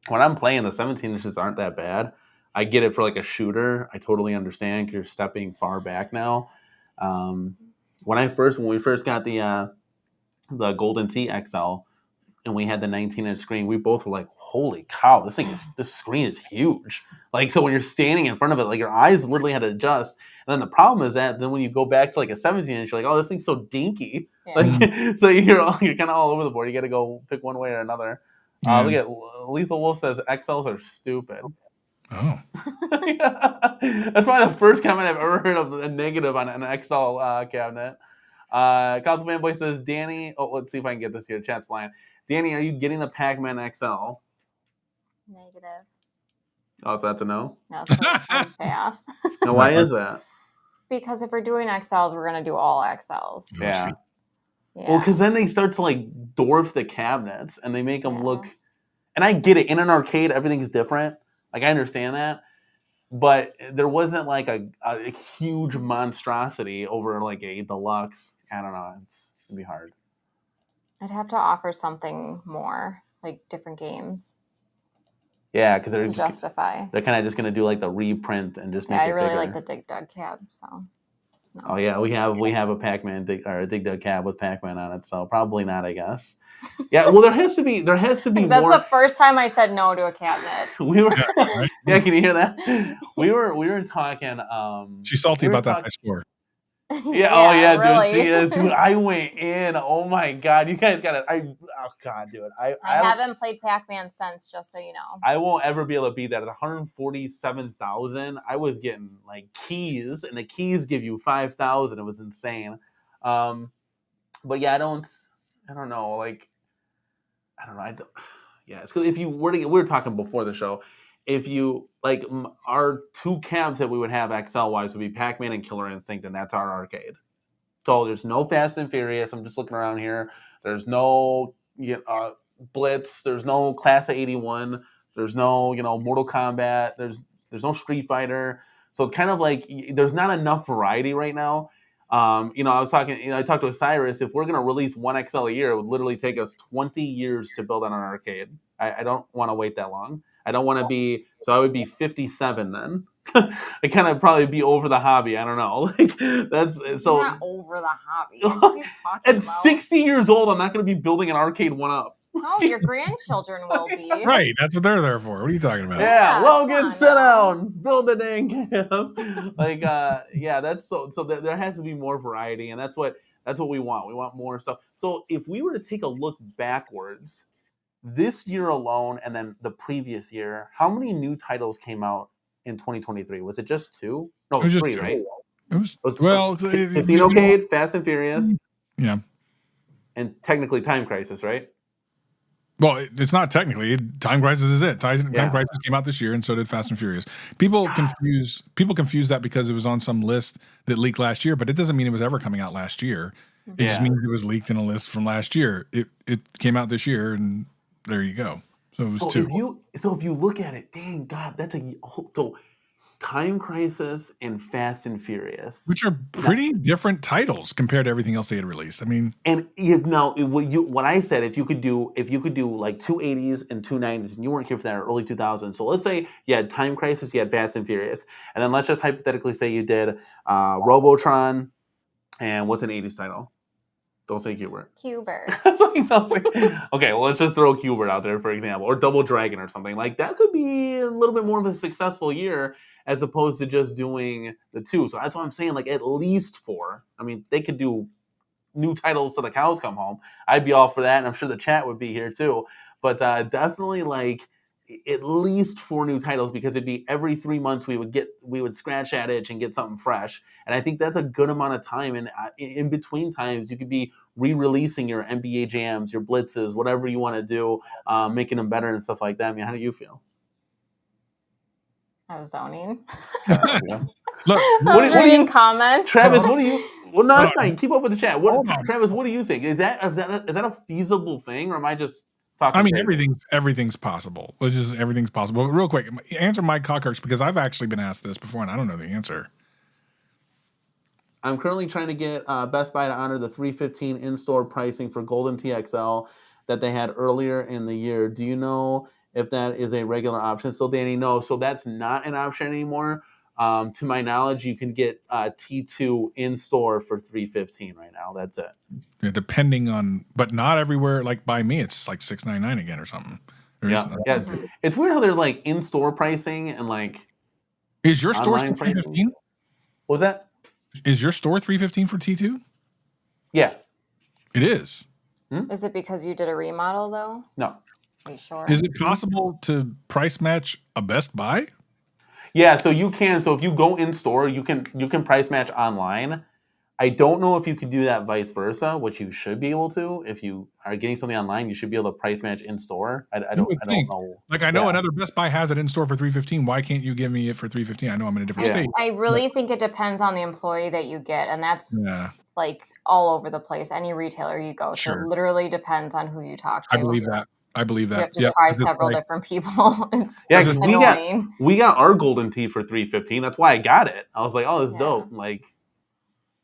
when I'm playing, the 17 inches aren't that bad. I get it for like a shooter. I totally understand because you're stepping far back now. When we first got the Golden Tee XL and we had the 19-inch screen, we both were like, "Holy cow! This screen is huge!" Like so, when you're standing in front of it, like your eyes literally had to adjust. And then the problem is that then when you go back to like a 17-inch, you're like, "Oh, this thing's so dinky." Yeah. Like so, you're kind of all over the board. You got to go pick one way or another. Yeah. Look at Lethal Wolf says XLs are stupid. Oh, that's probably the first comment I've ever heard of a negative on an XL cabinet. Council Fanboy says, Danny. Oh, let's see if I can get this here. Chat's line. Danny, are you getting the Pac-Man XL? Negative. Oh, so that's a no? No, so pass. Now, why is that? Because if we're doing XLs, we're going to do all XLs. Yeah. Well, because then they start to like dwarf the cabinets and they make them look. And I get it. In an arcade, everything's different. Like, I understand that. But there wasn't like a huge monstrosity over like a deluxe. I don't know. It's going to be hard. I'd have to offer something more, like different games. Yeah, because they're justify. They're kind of just going to do like the reprint and just make it I really bigger. like the Dig Dug cab, so. No. Oh yeah, we have a Pac-Man a Dig Dug cab with Pac-Man on it, so probably not, I guess. Yeah, well there has to be That's more. That's the first time I said no to a cabinet. Yeah, can you hear that? We were talking. She's salty about that high score. Yeah, oh yeah, really. Dude, I went in. Oh my god, you guys got it. Oh god, dude, I haven't played Pac-Man since, just so you know. I won't ever be able to beat that. At 147,000, I was getting like keys, and the keys give you 5,000. It was insane. But yeah, I don't know. Like, I don't know. Yeah, it's because if you were to we were talking before the show. if you like our two cabs that we would have XL wise would be Pac-Man and Killer Instinct, and that's our arcade. So there's no Fast and Furious. I'm just looking around here. There's no Blitz. There's no Class of '81. There's no Mortal Kombat. There's no Street Fighter. So it's kind of like there's not enough variety right now. I was talking. I talked to Cyrus. If we're going to release one XL a year, it would literally take us 20 years to build on an arcade. I don't want to wait that long. I don't want to be. So I would be 57 then. I kind of probably be over the hobby. I don't know. Like that's so. You're not over the hobby. What are you talking At about? 60 years old, I'm not going to be building an Arcade1up. No, your grandchildren will be. Right, that's what they're there for. What are you talking about? Yeah, Logan, sit down, build the dang camp. Like, that's so. So there has to be more variety, and that's what we want. We want more stuff. So if we were to take a look backwards, this year alone, and then the previous year, how many new titles came out in 2023? Was it just 2? No, it was 3, right? It was Casino-Cade, Fast and Furious. Yeah. And technically Time Crisis, right? Well, it's not technically. Time Crisis is it. Time Crisis came out this year, and so did Fast and Furious. People confuse that because it was on some list that leaked last year, but it doesn't mean it was ever coming out last year. It just means it was leaked in a list from last year. It came out this year, and there you go. So it was 2. If you look at it, dang God, that's so Time Crisis and Fast and Furious, which are pretty different titles compared to everything else they had released. I mean, and what I said, if you could do like 2 80s and 2 90s, and you weren't here for that early 2000s. So let's say you had Time Crisis, you had Fast and Furious, and then let's just hypothetically say you did Robotron, and what's an 80s title? Don't say Qbert. Okay, well, let's just throw Qbert out there, for example, or Double Dragon or something. Like, that could be a little bit more of a successful year as opposed to just doing the 2. So that's what I'm saying, like, at least 4. I mean, they could do new titles till the cows come home. I'd be all for that, and I'm sure the chat would be here too. But definitely, like, at least 4 new titles, because it'd be every 3 months we would scratch that itch and get something fresh. And I think that's a good amount of time. And in between times, you could be re-releasing your NBA jams, your blitzes, whatever you want to do, making them better and stuff like that. I mean, how do you feel? I was zoning. Look, what do you comment? Travis, what do you? Well, no, it's fine. Keep up with the chat. Travis, what do you think? Is that a feasible thing, or am I just talking? I mean, everything's possible. Everything's possible. But real quick, answer Mike Cockirks, because I've actually been asked this before, and I don't know the answer. I'm currently trying to get Best Buy to honor the $315 in-store pricing for Golden TXL that they had earlier in the year. Do you know if that is a regular option? So, Danny, no. So that's not an option anymore. To my knowledge, you can get T2 in-store for $315 right now. That's it. Yeah, depending on, but not everywhere. Like by me, it's like $699 again or something. Yeah. It's weird how they're like in-store pricing and like. Is your store $315? What was that? Is your store $315 for T2? Yeah. It is. Is it because you did a remodel though? No. Are you sure? Is it possible to price match a Best Buy? Yeah, so you can. So if you go in store, you can price match online. I don't know if you could do that vice versa, which you should be able to. If you are getting something online, you should be able to price match in store. I don't know. Like I know another Best Buy has it in store for $315. Why can't you give me it for $315? I know I'm in a different state. I really think it depends on the employee that you get, and that's like all over the place. Any retailer you go to, it literally depends on who you talk to. I believe that. You have to try several different people. Because we got our Golden Tee for $315. That's why I got it. I was like, oh, this is dope. Like,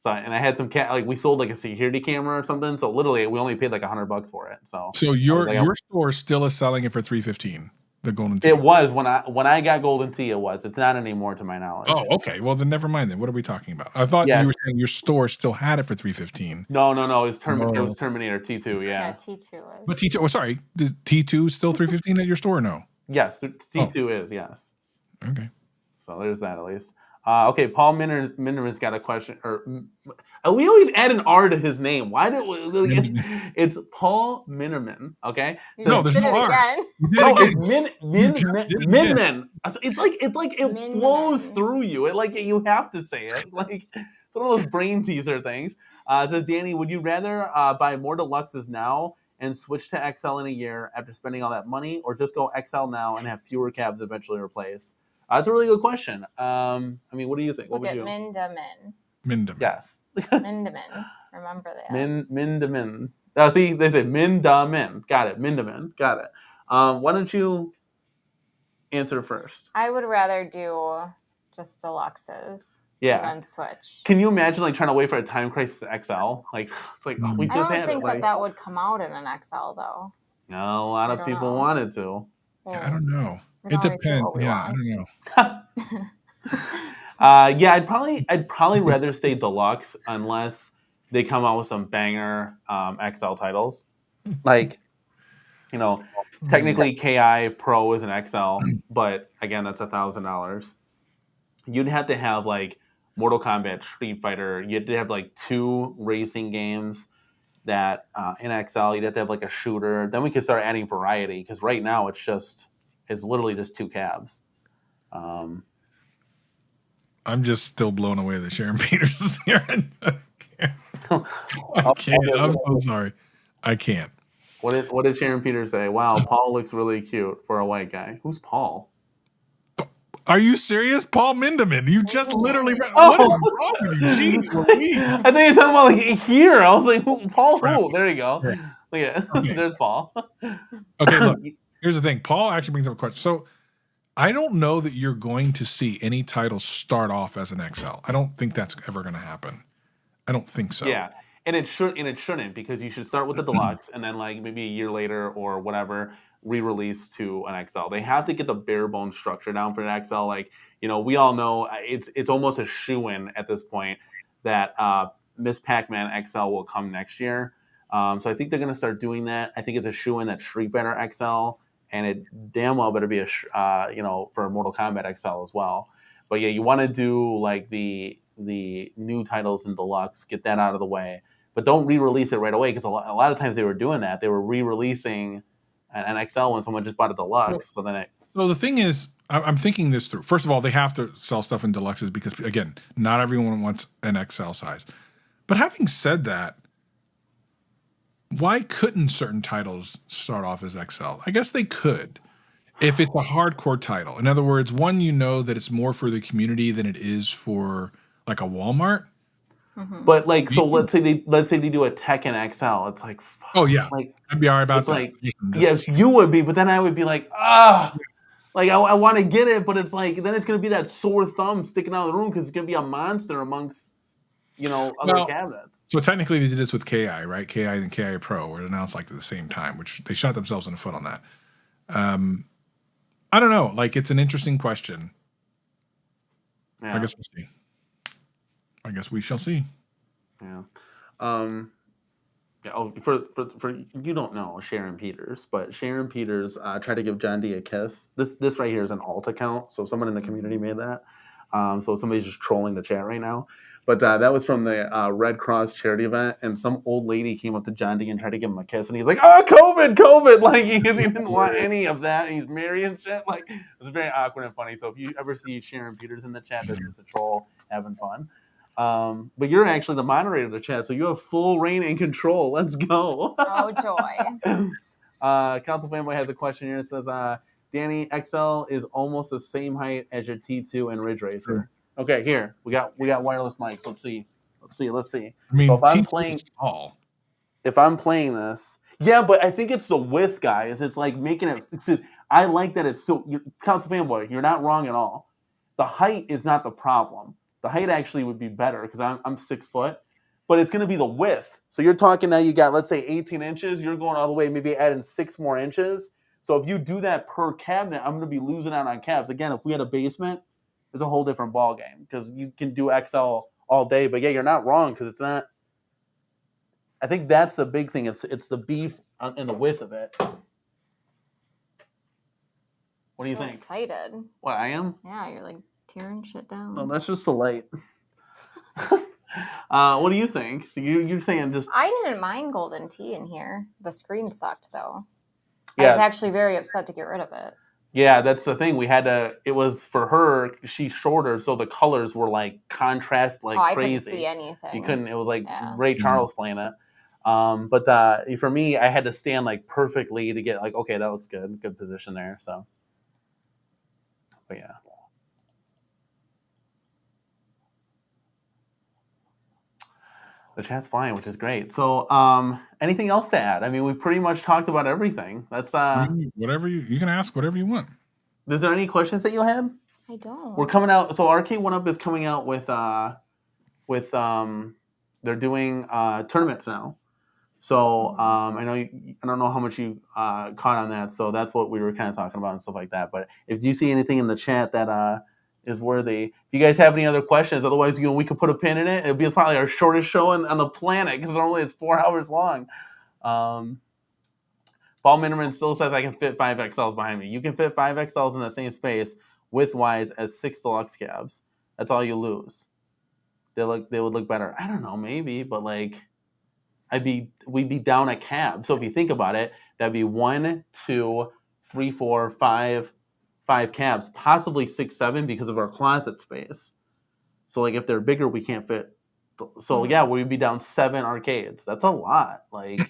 so, and I had some we sold like a security camera or something. So literally, we only paid like $100 for it. So your store still is selling it for $315. The Golden Tee. It was when I got Golden Tee. It was. It's not anymore, to my knowledge. Oh, okay. Well, then never mind. Then what are we talking about? I thought you were saying your store still had it for $315. No. It was Terminator T2. Yeah, T2 is. But T2. Oh, sorry. The T2 still $315 at your store? Or no. Yes, T2 is yes. Okay. So there's that at least. Okay, Paul Minderman's got a question. We always add an R to his name. Why did it's Paul Minderman? Okay, so no, there's no R. No, it's Minman. It's like it flows through you. You have to say it. Like it's one of those brain teaser things. Says Danny, would you rather buy more Deluxes now and switch to XL in a year after spending all that money, or just go XL now and have fewer cabs eventually replaced? That's a really good question. I mean, what do you think? What would you? Min to min. Min to min. Yes. Min to min. Remember that. Min to min. See, they say min to min. Got it. Min to min. Got it. Why don't you answer first? I would rather do just deluxes. Yeah. And then switch. Can you imagine like trying to wait for a Time Crisis XL? Like it's like we just had it. I don't think that would come out in an XL though. No, a lot of people wanted to. Yeah, I don't know. It depends. Yeah, I don't know. Yeah, I'd probably rather stay deluxe unless they come out with some banger XL titles. Like, technically KI Pro is an XL, but again, that's $1,000. You'd have to have like Mortal Kombat, Street Fighter. You'd have to have like 2 racing games that in XL. You'd have to have like a shooter. Then we could start adding variety, because right now it's literally just 2 cabs. I'm just still blown away that Sharon Peters is here. I can't. I'm so sorry. I can't. What did Sharon Peters say? Wow, Paul looks really cute for a white guy. Who's Paul? Are you serious? Paul Mindeman. You just literally... What is wrong with you? Jeez, I think you're talking about like here. I was like, Paul who? There you go. Yeah. Okay. There's Paul. Okay, look. Here's the thing. Paul actually brings up a question. So I don't know that you're going to see any titles start off as an XL. I don't think that's ever going to happen. I don't think so. Yeah. And it shouldn't, because you should start with the deluxe and then like maybe a year later or whatever re-release to an XL. They have to get the bare bones structure down for an XL. Like, we all know it's almost a shoo-in at this point that Miss Pac-Man XL will come next year. So I think they're going to start doing that. I think it's a shoo-in that Street Fighter XL, and it damn well better be for Mortal Kombat XL as well. But yeah, you want to do like the new titles in deluxe, get that out of the way, but don't re-release it right away, because a lot of times they were doing that. They were re-releasing an XL when someone just bought a deluxe. So the thing is, I'm thinking this through. First of all, they have to sell stuff in deluxes because, again, not everyone wants an XL size. But having said that, why couldn't certain titles start off as XL? I guess they could if it's a hardcore title. In other words, one, that it's more for the community than it is for like a Walmart. Mm-hmm. But like, so let's say they do a Tekken XL. It's like, fuck, oh yeah, like I'd be all right about that. Like, yes, you would be, but then I would be like, like I want to get it, but it's like then it's gonna be that sore thumb sticking out of the room because it's gonna be a monster amongst other cabinets. So technically, they did this with KI, right? KI and KI Pro were announced like at the same time, which they shot themselves in the foot on that. I don't know. Like, it's an interesting question. Yeah. I guess we'll see. I guess we shall see. Yeah. For you don't know Sharon Peters, but Sharon Peters tried to give John D a kiss. This right here is an alt account, so someone in the community made that. So somebody's just trolling the chat right now. But that was from the Red Cross charity event, and some old lady came up to John D and tried to give him a kiss, and he's like, COVID, like he didn't want any of that, and he's married and shit. Like, it was very awkward and funny. So if you ever see Sharon Peters in the chat, that's just a troll having fun. But you're actually the moderator of the chat, so you have full reign and control. Let's go. Oh, joy. Council Fanboy has a question here. It says, Danny, XL is almost the same height as your T2 and Ridge Racer. Okay, here. We got wireless mics. Let's see. I mean, so if I'm playing this, yeah, but I think it's the width, guys. It's like making it. I like that it's so. Council Fanboy, you're not wrong at all. The height is not the problem. The height actually would be better because I'm 6 foot, but it's going to be the width. So you're talking now you got, let's say, 18 inches. You're going all the way, maybe adding 6 more inches. So if you do that per cabinet, I'm going to be losing out on cabs. Again, if we had a basement, it's a whole different ball game because you can do XL all day. But yeah, you're not wrong because it's not. I think that's the big thing. It's the beef and the width of it. What do you think? Excited. What, I am? Yeah, you're like tearing shit down. No, that's just the light. What do you think? So you're saying just... I didn't mind Golden Tea in here. The screen sucked, though. Yeah, I was actually very upset to get rid of it. Yeah, that's the thing. We had to... It was for her, she's shorter, so the colors were like contrast like crazy. I couldn't see anything. You couldn't... It was like Ray Charles playing it. But for me, I had to stand like perfectly to get like, okay, that looks good position there. So, but yeah. The chat's flying, which is great. So, anything else to add? I mean, we pretty much talked about everything. That's whatever you can ask whatever you want. Is there any questions that you had? I don't. We're coming out. So Arcade1up is coming out with they're doing tournaments now. So I don't know how much you caught on that. So that's what we were kind of talking about and stuff like that. But if you see anything in the chat that is worthy, if you guys have any other questions, otherwise we could put a pin in it. It'll be probably our shortest show on the planet because normally it's 4 hours long. Paul Minnerman still says I can fit 5XLs behind me. You can fit 5XLs in the same space width-wise as 6 Deluxe cabs. That's all you lose. They would look better. I don't know, maybe, but like we'd be down a cab. So if you think about it, that'd be 1, 2, 3, 4, 5 cabs, possibly 6, 7 because of our closet space. So like if they're bigger, we can't fit. So yeah, we'd be down 7 arcades. That's a lot. Like,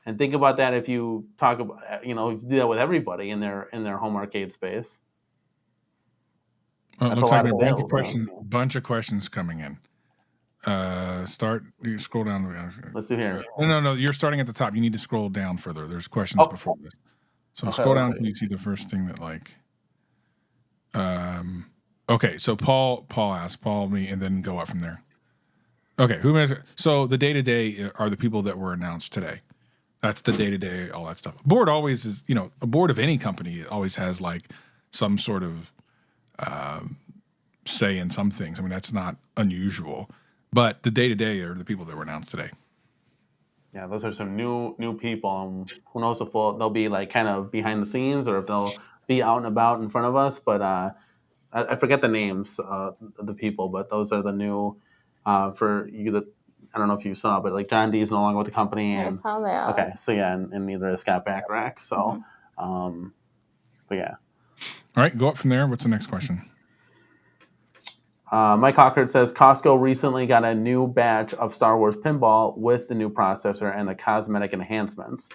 and think about that if you talk about do that with everybody in their home arcade space. Well, it looks like a bunch of questions coming in. You scroll down. Let's do here. No. You're starting at the top. You need to scroll down further. There's questions before this. So scroll down until you see the first thing that like. Okay, so Paul asked me, and then go up from there. Okay, so the day-to-day are the people that were announced today. That's the day-to-day, all that stuff. Board always is, a board of any company always has like some sort of say in some things. I mean, that's not unusual. But the day-to-day are the people that were announced today. Yeah, those are some new people. Who knows if they'll be like kind of behind the scenes or if they'll be out and about in front of us. But I forget the names of the people, but those are the new for you that I don't know if you saw, but like John D is no longer with the company. And, I saw that. Okay, so yeah, and neither is Scott Backrack. So, but yeah. All right, go up from there. What's the next question? Mike Hawkard says Costco recently got a new batch of Star Wars Pinball with the new processor and the cosmetic enhancements.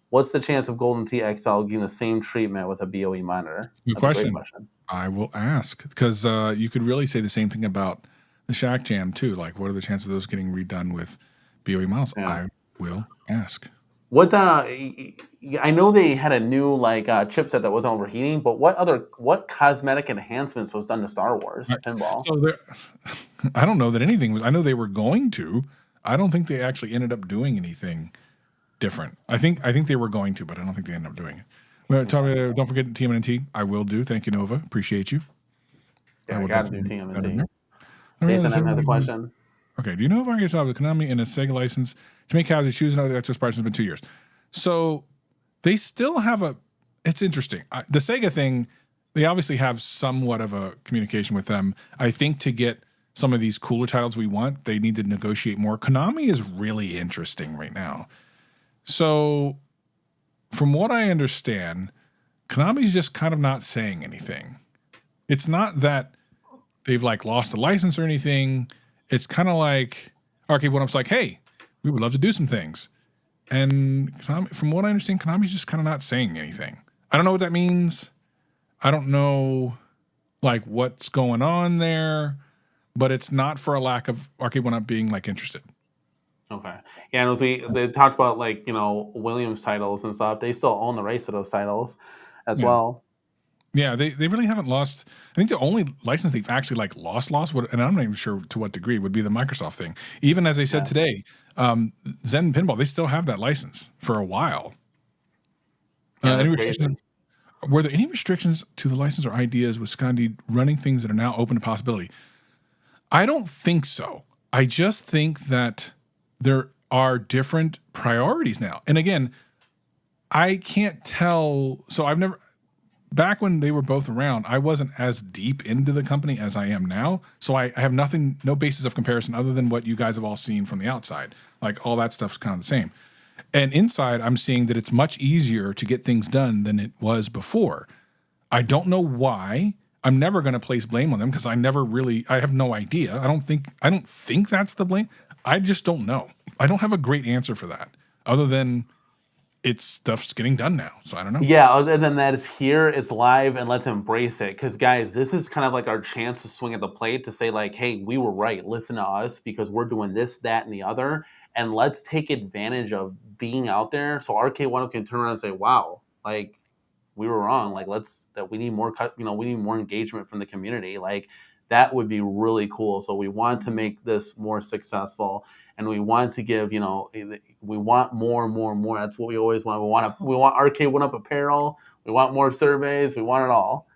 What's the chance of Golden Tee XL getting the same treatment with a BOE monitor? Good question. A great question. I will ask because you could really say the same thing about the Shack Jam too. Like, what are the chances of those getting redone with BOE models? Yeah. I will ask. What I know they had a new chipset that wasn't overheating, but what cosmetic enhancements was done to Star Wars Pinball? So I don't know that anything was. I know they were going to. I don't think they actually ended up doing anything different. I think they were going to, but I don't think they ended up doing it. Well, don't forget TMNT. I will do. Thank you, Nova. Appreciate you. Yeah, I got to do TMNT. Jason M has a question. Okay, do you know if Arcade have a Konami and a Sega license to make cabs they choose another extra parts? It's been 2 years. So they still have it's interesting. The Sega thing, they obviously have somewhat of a communication with them. I think to get some of these cooler titles we want, they need to negotiate more. Konami is really interesting right now. So from what I understand, Konami's just kind of not saying anything. It's not that they've lost a license or anything. It's kind of like Arcade1up's like, hey, we would love to do some things. And Konami, from what I understand, Konami's just kind of not saying anything. I don't know what that means. I don't know what's going on there, but it's not for a lack of Arcade1up being interested. Okay. Yeah, and they talked about Williams titles and stuff. They still own the rights to those titles as well. Yeah, they really haven't lost. I think the only license they've actually lost, and I'm not even sure to what degree, would be the Microsoft thing. Even as they said today, Zen Pinball, they still have that license for a while. Were there any restrictions to the license or ideas with Scandi running things that are now open to possibility? I don't think so. I just think that there are different priorities now. And again, I can't tell. So I've never. Back when they were both around, I wasn't as deep into the company as I am now. So I have no basis of comparison other than what you guys have all seen from the outside. All that stuff's kind of the same. And inside, I'm seeing that it's much easier to get things done than it was before. I don't know why. I'm never going to place blame on them because I have no idea. I don't think that's the blame. I just don't know. I don't have a great answer for that, other than stuff's getting done now. So I don't know. Yeah, other than that, it's here, it's live, and let's embrace it. Because guys, this is kind of like our chance to swing at the plate to say like, hey, we were right. Listen to us because we're doing this, that, and the other, and let's take advantage of being out there. So Arcade1up can turn around and say, wow, like we were wrong. Like we need more we need more engagement from the community. Like that would be really cool. So we want to make this more successful. And we want to give, we want more. That's what we always want. We want Arcade1up apparel. We want more surveys. We want it all.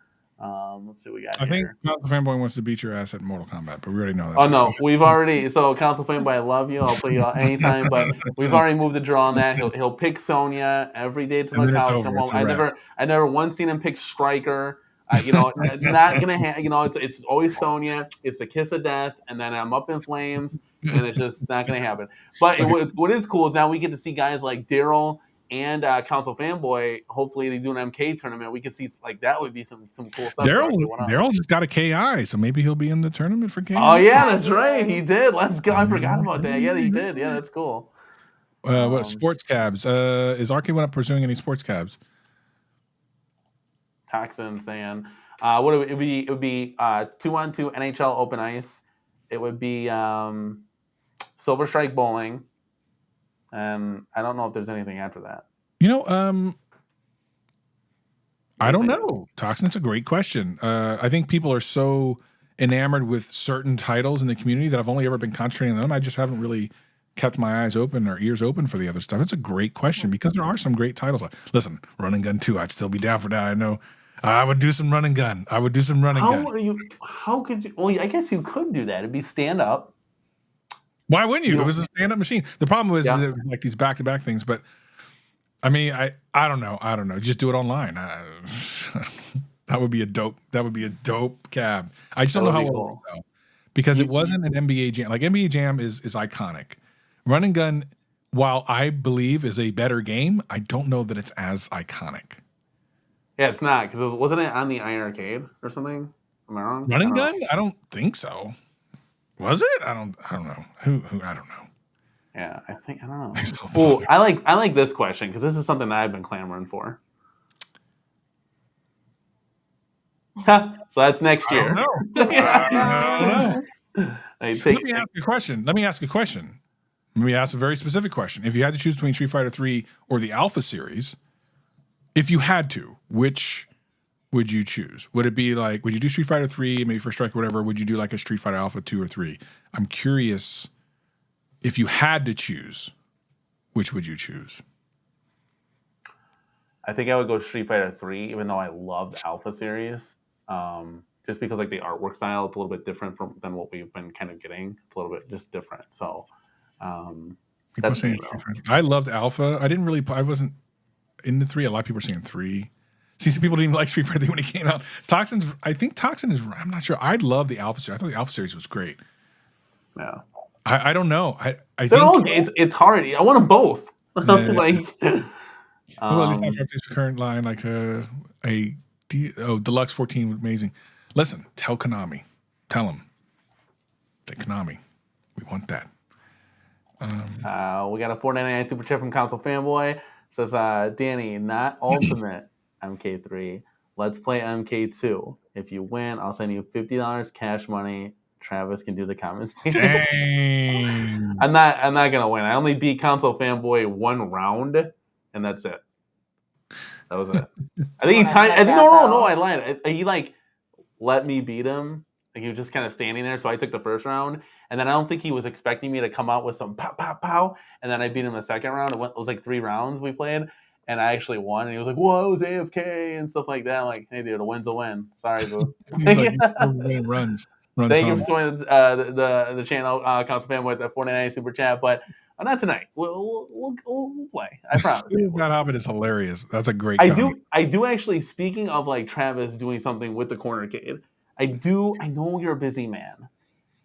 Let's see what we got here. I think Council Fanboy wants to beat your ass at Mortal Kombat, but we already know that. Oh, no. We've already... So, Council Fanboy, I love you. I'll play you anytime, but we've already moved the draw on that. He'll pick Sonya every day till the cows come home. I never once seen him pick Striker. Not gonna it's always Sonya. It's the kiss of death, and then I'm up in flames, and it's just not gonna happen. But what is cool is now we get to see guys like Daryl and Council Fanboy. Hopefully they do an MK tournament. We can see like that would be some cool stuff. Daryl just got a KI, so maybe he'll be in the tournament for KI. Oh yeah, that's right. He did. Let's go. I forgot about that. Yeah, he did. Yeah, that's cool. What sports cabs? Is Arcade1up pursuing any sports cabs? Toxin saying, what it would be? It would be 2-on-2 NHL Open Ice. It would be Silver Strike Bowling, and I don't know if there's anything after that. I don't know. Toxin, it's a great question. I think people are so enamored with certain titles in the community that I've only ever been concentrating on them. I just haven't really kept my eyes open or ears open for the other stuff. It's a great question because there are some great titles. Listen, Run and Gun 2, I'd still be down for that. I know. I would do some Run and Gun. How could you? Well, I guess you could do that. It'd be stand up. Why wouldn't you? It was a stand up machine. The problem was like these back to back things. But I mean, I don't know. Just do it online. That would be a dope. That would be a dope cab. I just don't know how it will go because it wasn't an NBA Jam. Like NBA Jam is iconic. Run and Gun, while I believe is a better game, I don't know that it's as iconic. Yeah, it's not because wasn't it on the Iron Arcade or something? Am I wrong? Run and Gun? I don't think so. Was it? I don't know. Who? I don't know. Yeah, I don't know. Oh, I like this question because this is something that I've been clamoring for. So that's next year. I don't know. Let me ask a question. Let me ask a very specific question. If you had to choose between Street Fighter 3 or the Alpha series, if you had to, which would you choose? Would it be like, would you do Street Fighter 3, maybe First Strike or whatever? Would you do like a Street Fighter Alpha 2 or 3? I'm curious, if you had to choose, which would you choose? I think I would go Street Fighter 3, even though I loved Alpha series. Just because like the artwork style, it's a little bit different than what we've been kind of getting. It's a little bit just different. So people saying I loved Alpha. I wasn't into 3. A lot of people are saying 3. See, some people didn't even like Street Fighter 3 when it came out. I think Toxin is, I'm not sure. I love the Alpha series. I thought the Alpha series was great. Yeah. I don't know. I think it's hard. I want them both. Well, at least I have this current line, like Deluxe 14 was amazing. Listen, tell Konami. Tell them that Konami, we want that. We got a $4.99 super chat from Council Fanboy. Says, Danny, not Ultimate MK3. Let's play MK2. If you win, I'll send you $50 cash money. Travis can do the comments. Dang. I'm not gonna win. I only beat Council Fanboy 1 round, and that's it. That was it. I think I lied. He like let me beat him. Like he was just kind of standing there, so I took the first round, and then I don't think he was expecting me to come out with some pow pow pow, and then I beat him the second round. It was like 3 rounds we played, and I actually won. And he was like, "Whoa, I was AFK and stuff like that." I'm like, "Hey, dude, a win's a win. Sorry, boo." runs. Thank you for joining the channel, Council Fan, with the $4.99 super chat, but not tonight. We'll play. I promise. That Hobbit is hilarious. That's a great. I do actually. Speaking of like Travis doing something with the cornercade, I know you're a busy man,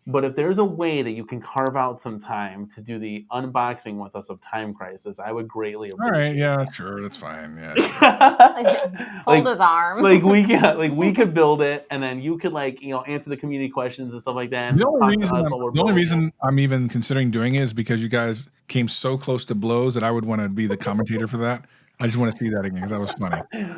But if there's a way that you can carve out some time to do the unboxing with us of Time Crisis, I would greatly appreciate. All right, yeah, sure, that's fine. Yeah, sure. Hold his arm. we could build it, and then you could answer the community questions and stuff like that. The only reason I'm even considering doing it is because you guys came so close to blows that I would want to be the commentator for that. I just want to see that again because that was funny. I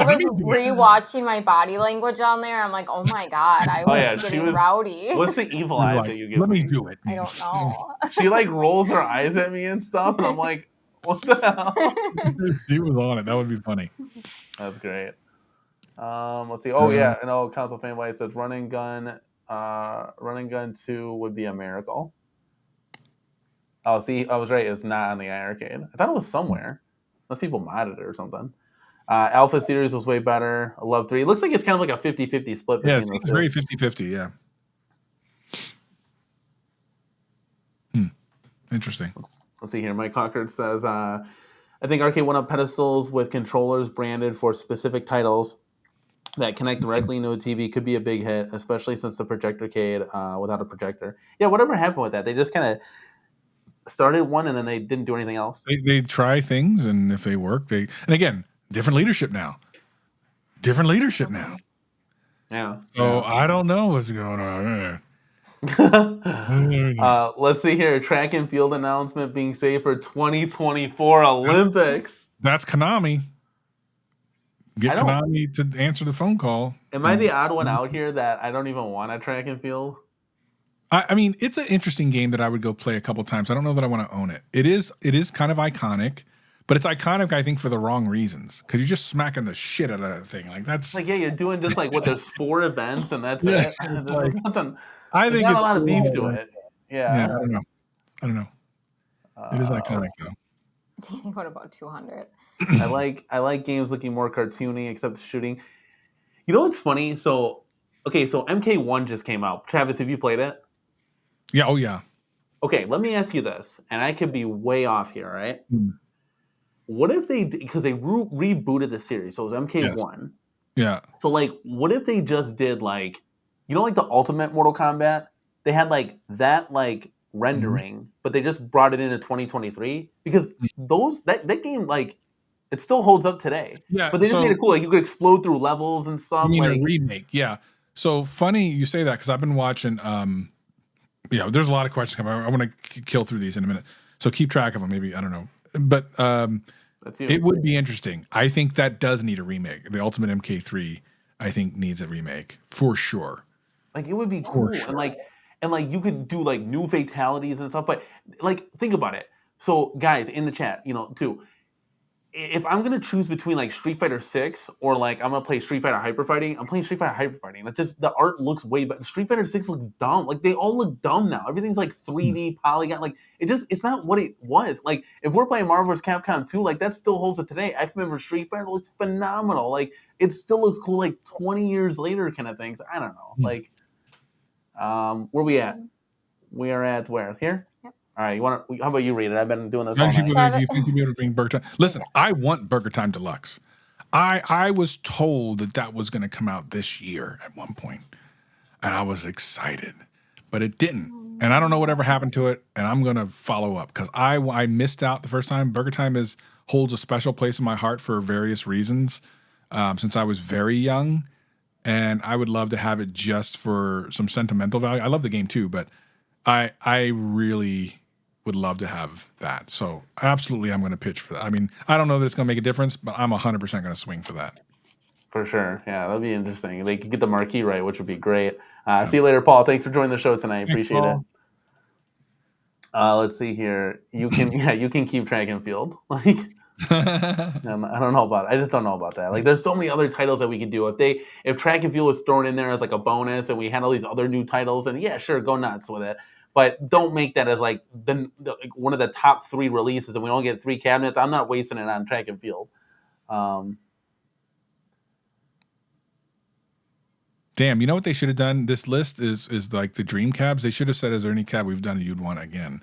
was rewatching my body language on there. I'm like, oh my god, I was getting rowdy. What's the evil eyes that you give? Let me do it. I don't know. She rolls her eyes at me and stuff, and I'm like, what the hell? She was on it. That would be funny. That's great. Let's see. Oh yeah, Council Fanboy says Running Gun 2 would be a miracle. Oh, see, I was right. It's not on the iArcade. I thought it was somewhere. Unless people modded it or something. Alpha Series was way better. I love 3. It looks like it's kind of like a 50-50 split. Yeah, it's very 50-50, yeah. Interesting. Let's see here. Mike Cockard says, I think Arcade1up pedestals with controllers branded for specific titles that connect directly into a TV could be a big hit, especially since the Projectorcade without a projector. Yeah, whatever happened with that? They just kind of started one and then they didn't do anything else. They try things, and if they work, and again, different leadership now. Yeah. So I don't know what's going on. Let's see here. Track and field announcement being saved for 2024 Olympics. That's Konami. Get Konami to answer the phone call. Am I the odd one out here that I don't even want a track and field? I mean, it's an interesting game that I would go play a couple times. I don't know that I want to own it. It is kind of iconic, but it's iconic, I think, for the wrong reasons. Because you're just smacking the shit out of that thing. That's you're doing just there's 4 events and that's it. There's nothing. I think not a lot of beef to it. Yeah. I don't know. It is iconic though. What about 200? I like games looking more cartoony, except the shooting. You know what's funny? So MK1 just came out. Travis, have you played it? Yeah. Oh yeah. Okay, let me ask you this, and I could be way off here, right? What if because they rebooted the series, so it was MK1. Yes. Yeah. So what if they just did the Ultimate Mortal Kombat? They had that rendering, but they just brought it into 2023 because that game it still holds up today. Yeah. But they just made it cool. You could explode through levels and stuff. You mean a remake? Yeah. So funny you say that because I've been watching. There's a lot of questions coming. I want to kill through these in a minute. So keep track of them. Maybe I don't know, but it would be interesting. I think that does need a remake. The Ultimate MK3, I think, needs a remake for sure. It would be cool, sure. and you could do new fatalities and stuff. But think about it. So guys in the chat, too. If I'm gonna choose between Street Fighter 6 or I'm gonna play Street Fighter Hyper Fighting, I'm playing Street Fighter Hyper Fighting. The art looks way better. Street Fighter 6 looks dumb. They all look dumb now. Everything's 3D polygon. It's not what it was. If we're playing Marvel vs. Capcom 2, that still holds up today. X-Men vs. Street Fighter looks phenomenal. It still looks cool 20 years later kind of things. I don't know. Where we at? We are at where? Here? Yep. All right, how about you read it? I've been doing this all night. Do you think you'll be able to bring Burger Time? Listen, I want Burger Time Deluxe. I was told that was going to come out this year at one point, and I was excited, but it didn't. And I don't know whatever happened to it, and I'm going to follow up because I missed out the first time. Burger Time holds a special place in my heart for various reasons since I was very young, and I would love to have it just for some sentimental value. I love the game too, but I really would love to have that. So absolutely, I'm going to pitch for that. I mean, I don't know that it's going to make a difference, but I'm 100% going to swing for that. For sure. Yeah, that'd be interesting. They could get the marquee right, which would be great. See you later, Paul. Thanks for joining the show tonight. Appreciate it. Let's see here. You can keep track and field. I don't know about it. I just don't know about that. There's so many other titles that we could do. If track and field was thrown in there as a bonus, and we had all these other new titles, and yeah, sure, go nuts with it. But don't make that as one of the top 3 releases, and we only get 3 cabinets. I'm not wasting it on track and field. Damn, you know what they should have done? This list is the dream cabs. They should have said, "Is there any cab we've done you'd want again?"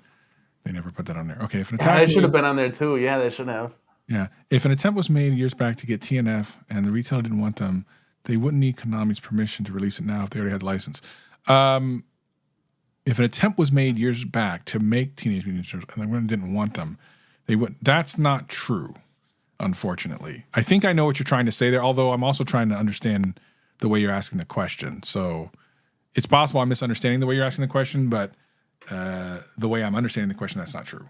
They never put that on there. Okay, it should have been on there too. Yeah, they should have. Yeah, if an attempt was made years back to get TNF and the retailer didn't want them, they wouldn't need Konami's permission to release it now if they already had the license. If an attempt was made years back to make Teenage Mutant Ninja Turtles and they didn't want them, they wouldn't. That's not true, unfortunately. I think I know what you're trying to say there, although I'm also trying to understand the way you're asking the question. So it's possible I'm misunderstanding the way you're asking the question, but the way I'm understanding the question, that's not true.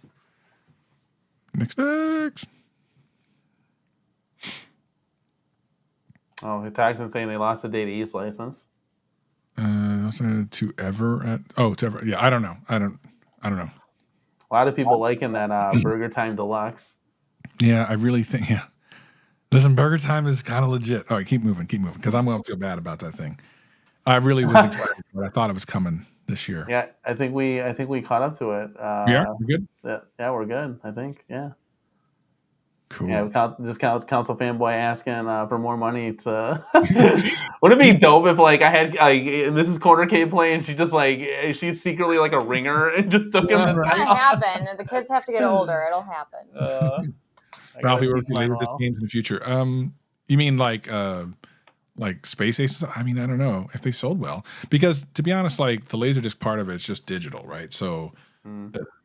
Next. Oh, Taxon saying they lost the Data East license. To ever. Yeah, I don't know. I don't know. A lot of people liking that Burger Time Deluxe. Yeah, I really think. Yeah, listen, Burger Time is kind of legit. All right, keep moving, because I'm going to feel bad about that thing. I really was excited, but I thought it was coming this year. Yeah, I think we caught up to it. Yeah, we're good. Yeah, we're good. I think. Yeah. Cool. Yeah, just Council Fanboy asking for more money to. Wouldn't it be dope if I had Mrs. Cornercade playing? She just she's secretly like a ringer and just took him. It's gonna happen. The kids have to get older. It'll happen. Ralphie works later this games in the future. You mean like Space Aces? I mean, I don't know if they sold well, because to be honest, like the Laserdisc part of it's just digital, right? So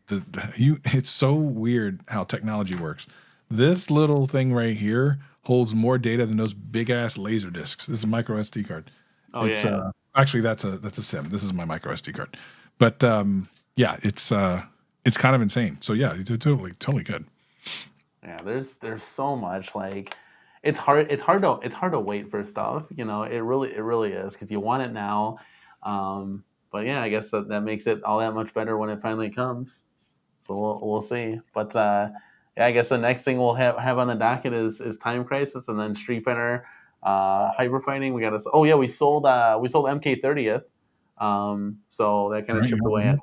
it's so weird how technology works. This little thing right here holds more data than those big ass laser discs. This is a micro SD card. Oh, yeah. Actually, that's a sim. This is my micro SD card. But yeah, it's kind of insane. So yeah, totally good. Yeah, there's so much it's hard to wait for stuff. You know, it really is, because you want it now. But yeah, I guess that makes it all that much better when it finally comes. So we'll see. But yeah, I guess the next thing we'll have on the docket is Time Crisis, and then Street Fighter, Hyper Fighting. We sold MK30th, so that kind of chipped away at.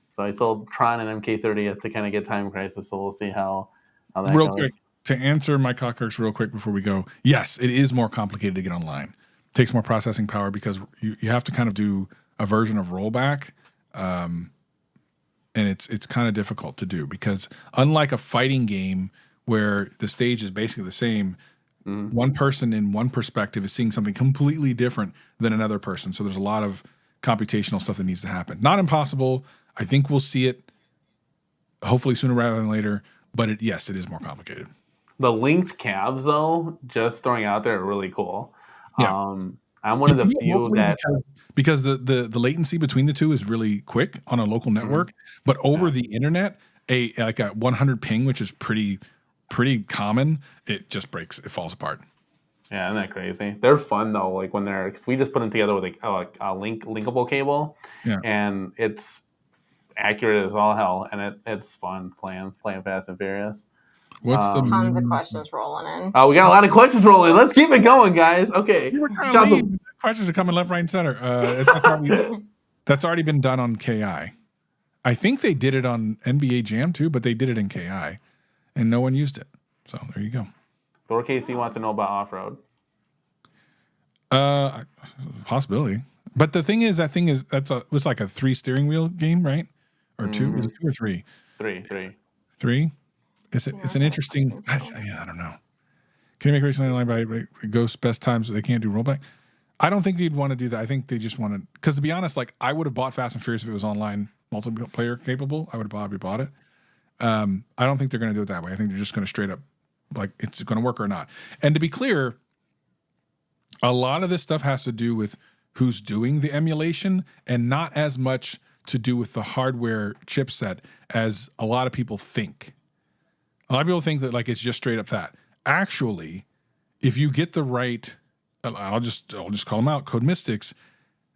So I sold Tron and MK30th to kind of get Time Crisis. So we'll see how that goes. Real quick, to answer my cockers real quick before we go. Yes, it is more complicated to get online. It takes more processing power because you have to kind of do a version of rollback. And it's kind of difficult to do, because unlike a fighting game where the stage is basically the same, one person in one perspective is seeing something completely different than another person. So there's a lot of computational stuff that needs to happen. Not impossible. I think we'll see it hopefully sooner rather than later. But yes, it is more complicated. The linked cabs, though, just throwing out there, are really cool. Yeah. I'm one of the few that because the latency between the two is really quick on a local network, but over the internet, a 100 ping, which is pretty common, it just breaks, it falls apart. Yeah, isn't that crazy? They're fun though. Because we just put them together with a linkable cable, and it's accurate as all hell, and it's fun playing Fast and Furious. Tons of questions rolling in. Oh, we got a lot of questions rolling. Let's keep it going, guys. Okay. Questions are coming left, right, and center. That's already been done on KI. I think they did it on NBA Jam too, but they did it in KI, and no one used it. So there you go. Thor KC wants to know about off-road. Possibility. But the thing is, it's like a 3 steering wheel game, right? Or 2? Is it 2 or 3? 3. 3? It's an interesting. I don't know. Can you make racing online by Ghost best times? They can't do rollback. I don't think they'd want to do that. I think they just want to. Because to be honest, I would have bought Fast and Furious if it was online multiplayer capable. I would have probably bought it. I don't think they're going to do it that way. I think they're just going to straight up, it's going to work or not. And to be clear, a lot of this stuff has to do with who's doing the emulation, and not as much to do with the hardware chipset as a lot of people think. A lot of people think that it's just straight up that. Actually, if you get the right, I'll just call them out, Code Mystics,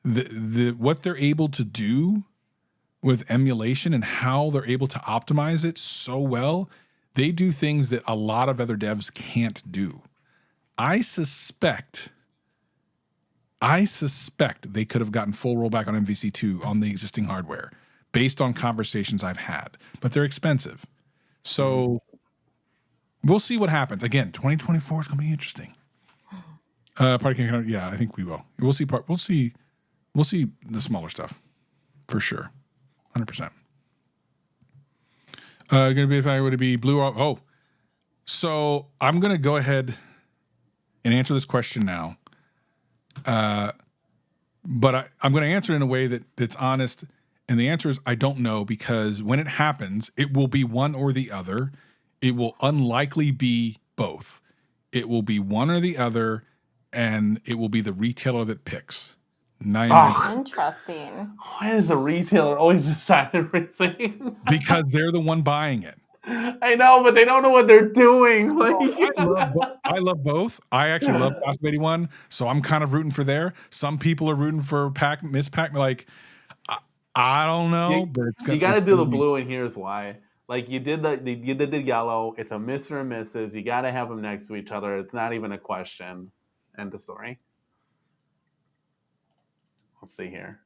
what they're able to do with emulation and how they're able to optimize it so well, they do things that a lot of other devs can't do. I suspect they could have gotten full rollback on MVC2 on the existing hardware based on conversations I've had, but they're expensive. So we'll see what happens. Again, 2024 is going to be interesting. Yeah, I think we will. We'll see the smaller stuff for sure. 100%. Going to be, if I were to be blue. Oh, so I'm going to go ahead and answer this question now. But I'm going to answer it in a way that's honest. And the answer is I don't know, because when it happens, it will be one or the other. It will unlikely be both. It will be one or the other, and it will be the retailer that picks. Interesting. Why does the retailer always decide everything? Because they're the one buying it. I know, but they don't know what they're doing. Like, I love both. I actually love Class of 81, so I'm kind of rooting for there. Some people are rooting for Miss Pac. Like, I don't know, but you got to do the blue, and here's why. Like, you did the yellow. It's a Mr. and Mrs. You got to have them next to each other. It's not even a question. End of story. Let's see here.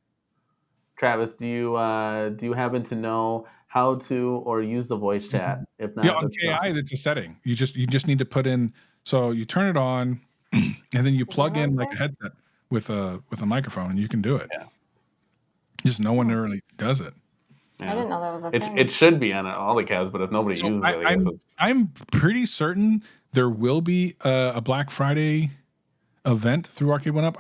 Travis, do you happen to know how to or use the voice chat? If not, on KI, it's a setting. You just need to put in. So you turn it on, and then you plug in like a headset with a microphone, and you can do it. Yeah. Just no one really does it. Yeah. I didn't know that was a thing. It should be on all the cabs, but if nobody uses it, I'm pretty certain there will be a Black Friday event through Arcade1up.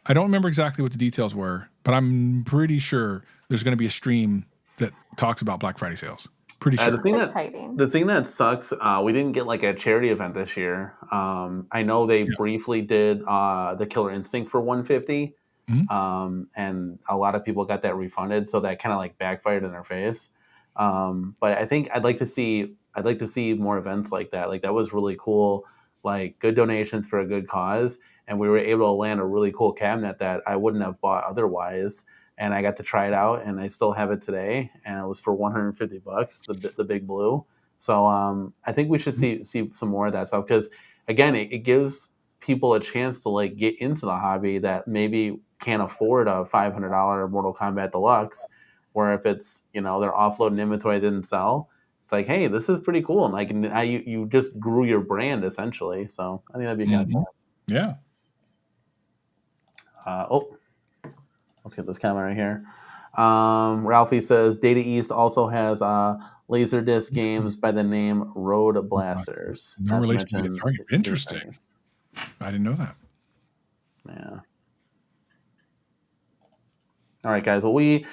I don't remember exactly what the details were, but I'm pretty sure there's going to be a stream that talks about Black Friday sales. Pretty sure. The thing that sucks, we didn't get like a charity event this year. I know they briefly did the Killer Instinct for $150, and a lot of people got that refunded, so that kind of like backfired in their face. But I think I'd like to see more events like that. Like, that was really cool. Like, good donations for a good cause. And we were able to land a really cool cabinet that I wouldn't have bought otherwise. And I got to try it out, and I still have it today. And it was for $150, the big blue. So I think we should see some more of that stuff, because again, it gives people a chance to like get into the hobby that maybe can't afford a $500 Mortal Kombat Deluxe, where if it's their offloading inventory didn't sell, it's like, hey, this is pretty cool, and like you just grew your brand essentially. So I think that'd be kind of cool. Yeah. Let's get this comment right here. Ralphie says Data East also has Laserdisc games by the name Road Blasters. No relation to the Target. Interesting. I didn't know that. Yeah. All right, guys. Well, we're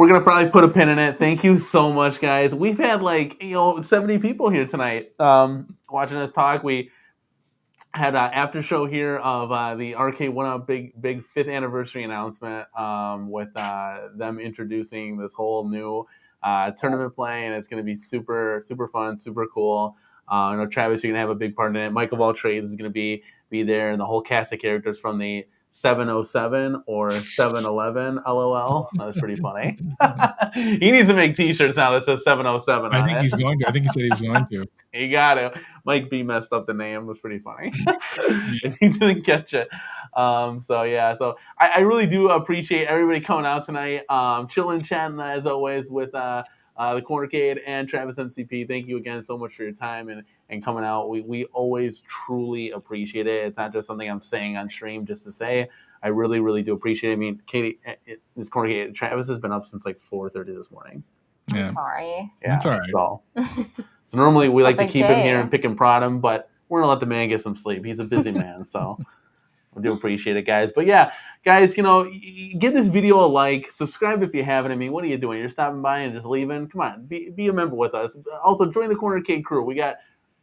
gonna probably put a pin in it. Thank you so much, guys. We've had 70 people here tonight watching us talk. We had an after show here of the Arcade1up big 5th anniversary announcement with them introducing this whole new tournament play, and it's going to be super fun, super cool. I know, Travis, you're going to have a big part in it. Mike of All Trades is going to be there, and the whole cast of characters from the 707 or 711 LOL. That was pretty funny. He needs to make t-shirts now that says 707 I think he's going to. I think he said he was going to. You got it. Mike B messed up the name. It was pretty funny. If he didn't catch it. So I really do appreciate everybody coming out tonight. Chilling, chatting as always with the Cornercade and Travis MCP. Thank you again so much for your time and coming out. We always truly appreciate it. It's not just something I'm saying on stream just to say. I really, really do appreciate it. I mean, Katie, this Cornercade, Travis has been up since like 4:30 this morning. I'm sorry. Yeah, that's all right. So normally we like to keep him here and pick and prod him, but we're gonna let the man get some sleep. He's a busy man, so I do appreciate it, guys. But yeah, guys, give this video a like, subscribe if you haven't. I mean, what are you doing? You're stopping by and just leaving? Come on, be a member with us. Also, join the Cornercade crew. We got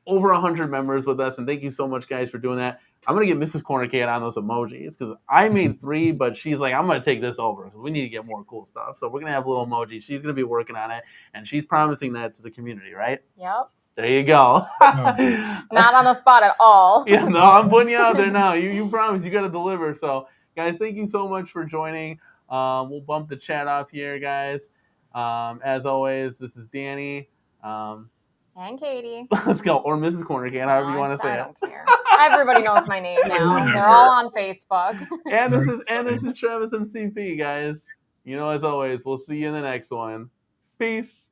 over 100 members with us, and thank you so much, guys, for doing that. I'm going to get Mrs. Cornercade on those emojis, because I made 3, but she's like, I'm going to take this over, because we need to get more cool stuff. So we're going to have little emojis. She's going to be working on it, and she's promising that to the community, right? Yep. There you go. Not on the spot at all. Yeah, no, I'm putting you out there now. You promised you got to deliver. So, guys, thank you so much for joining. We'll bump the chat off here, guys. As always, this is Danny. And Katie. Let's go. Or Mrs. Cornercade, however you want to say it. I don't care. Everybody knows my name now. They're all on Facebook. And this is Travis MCP, guys. As always, we'll see you in the next one. Peace.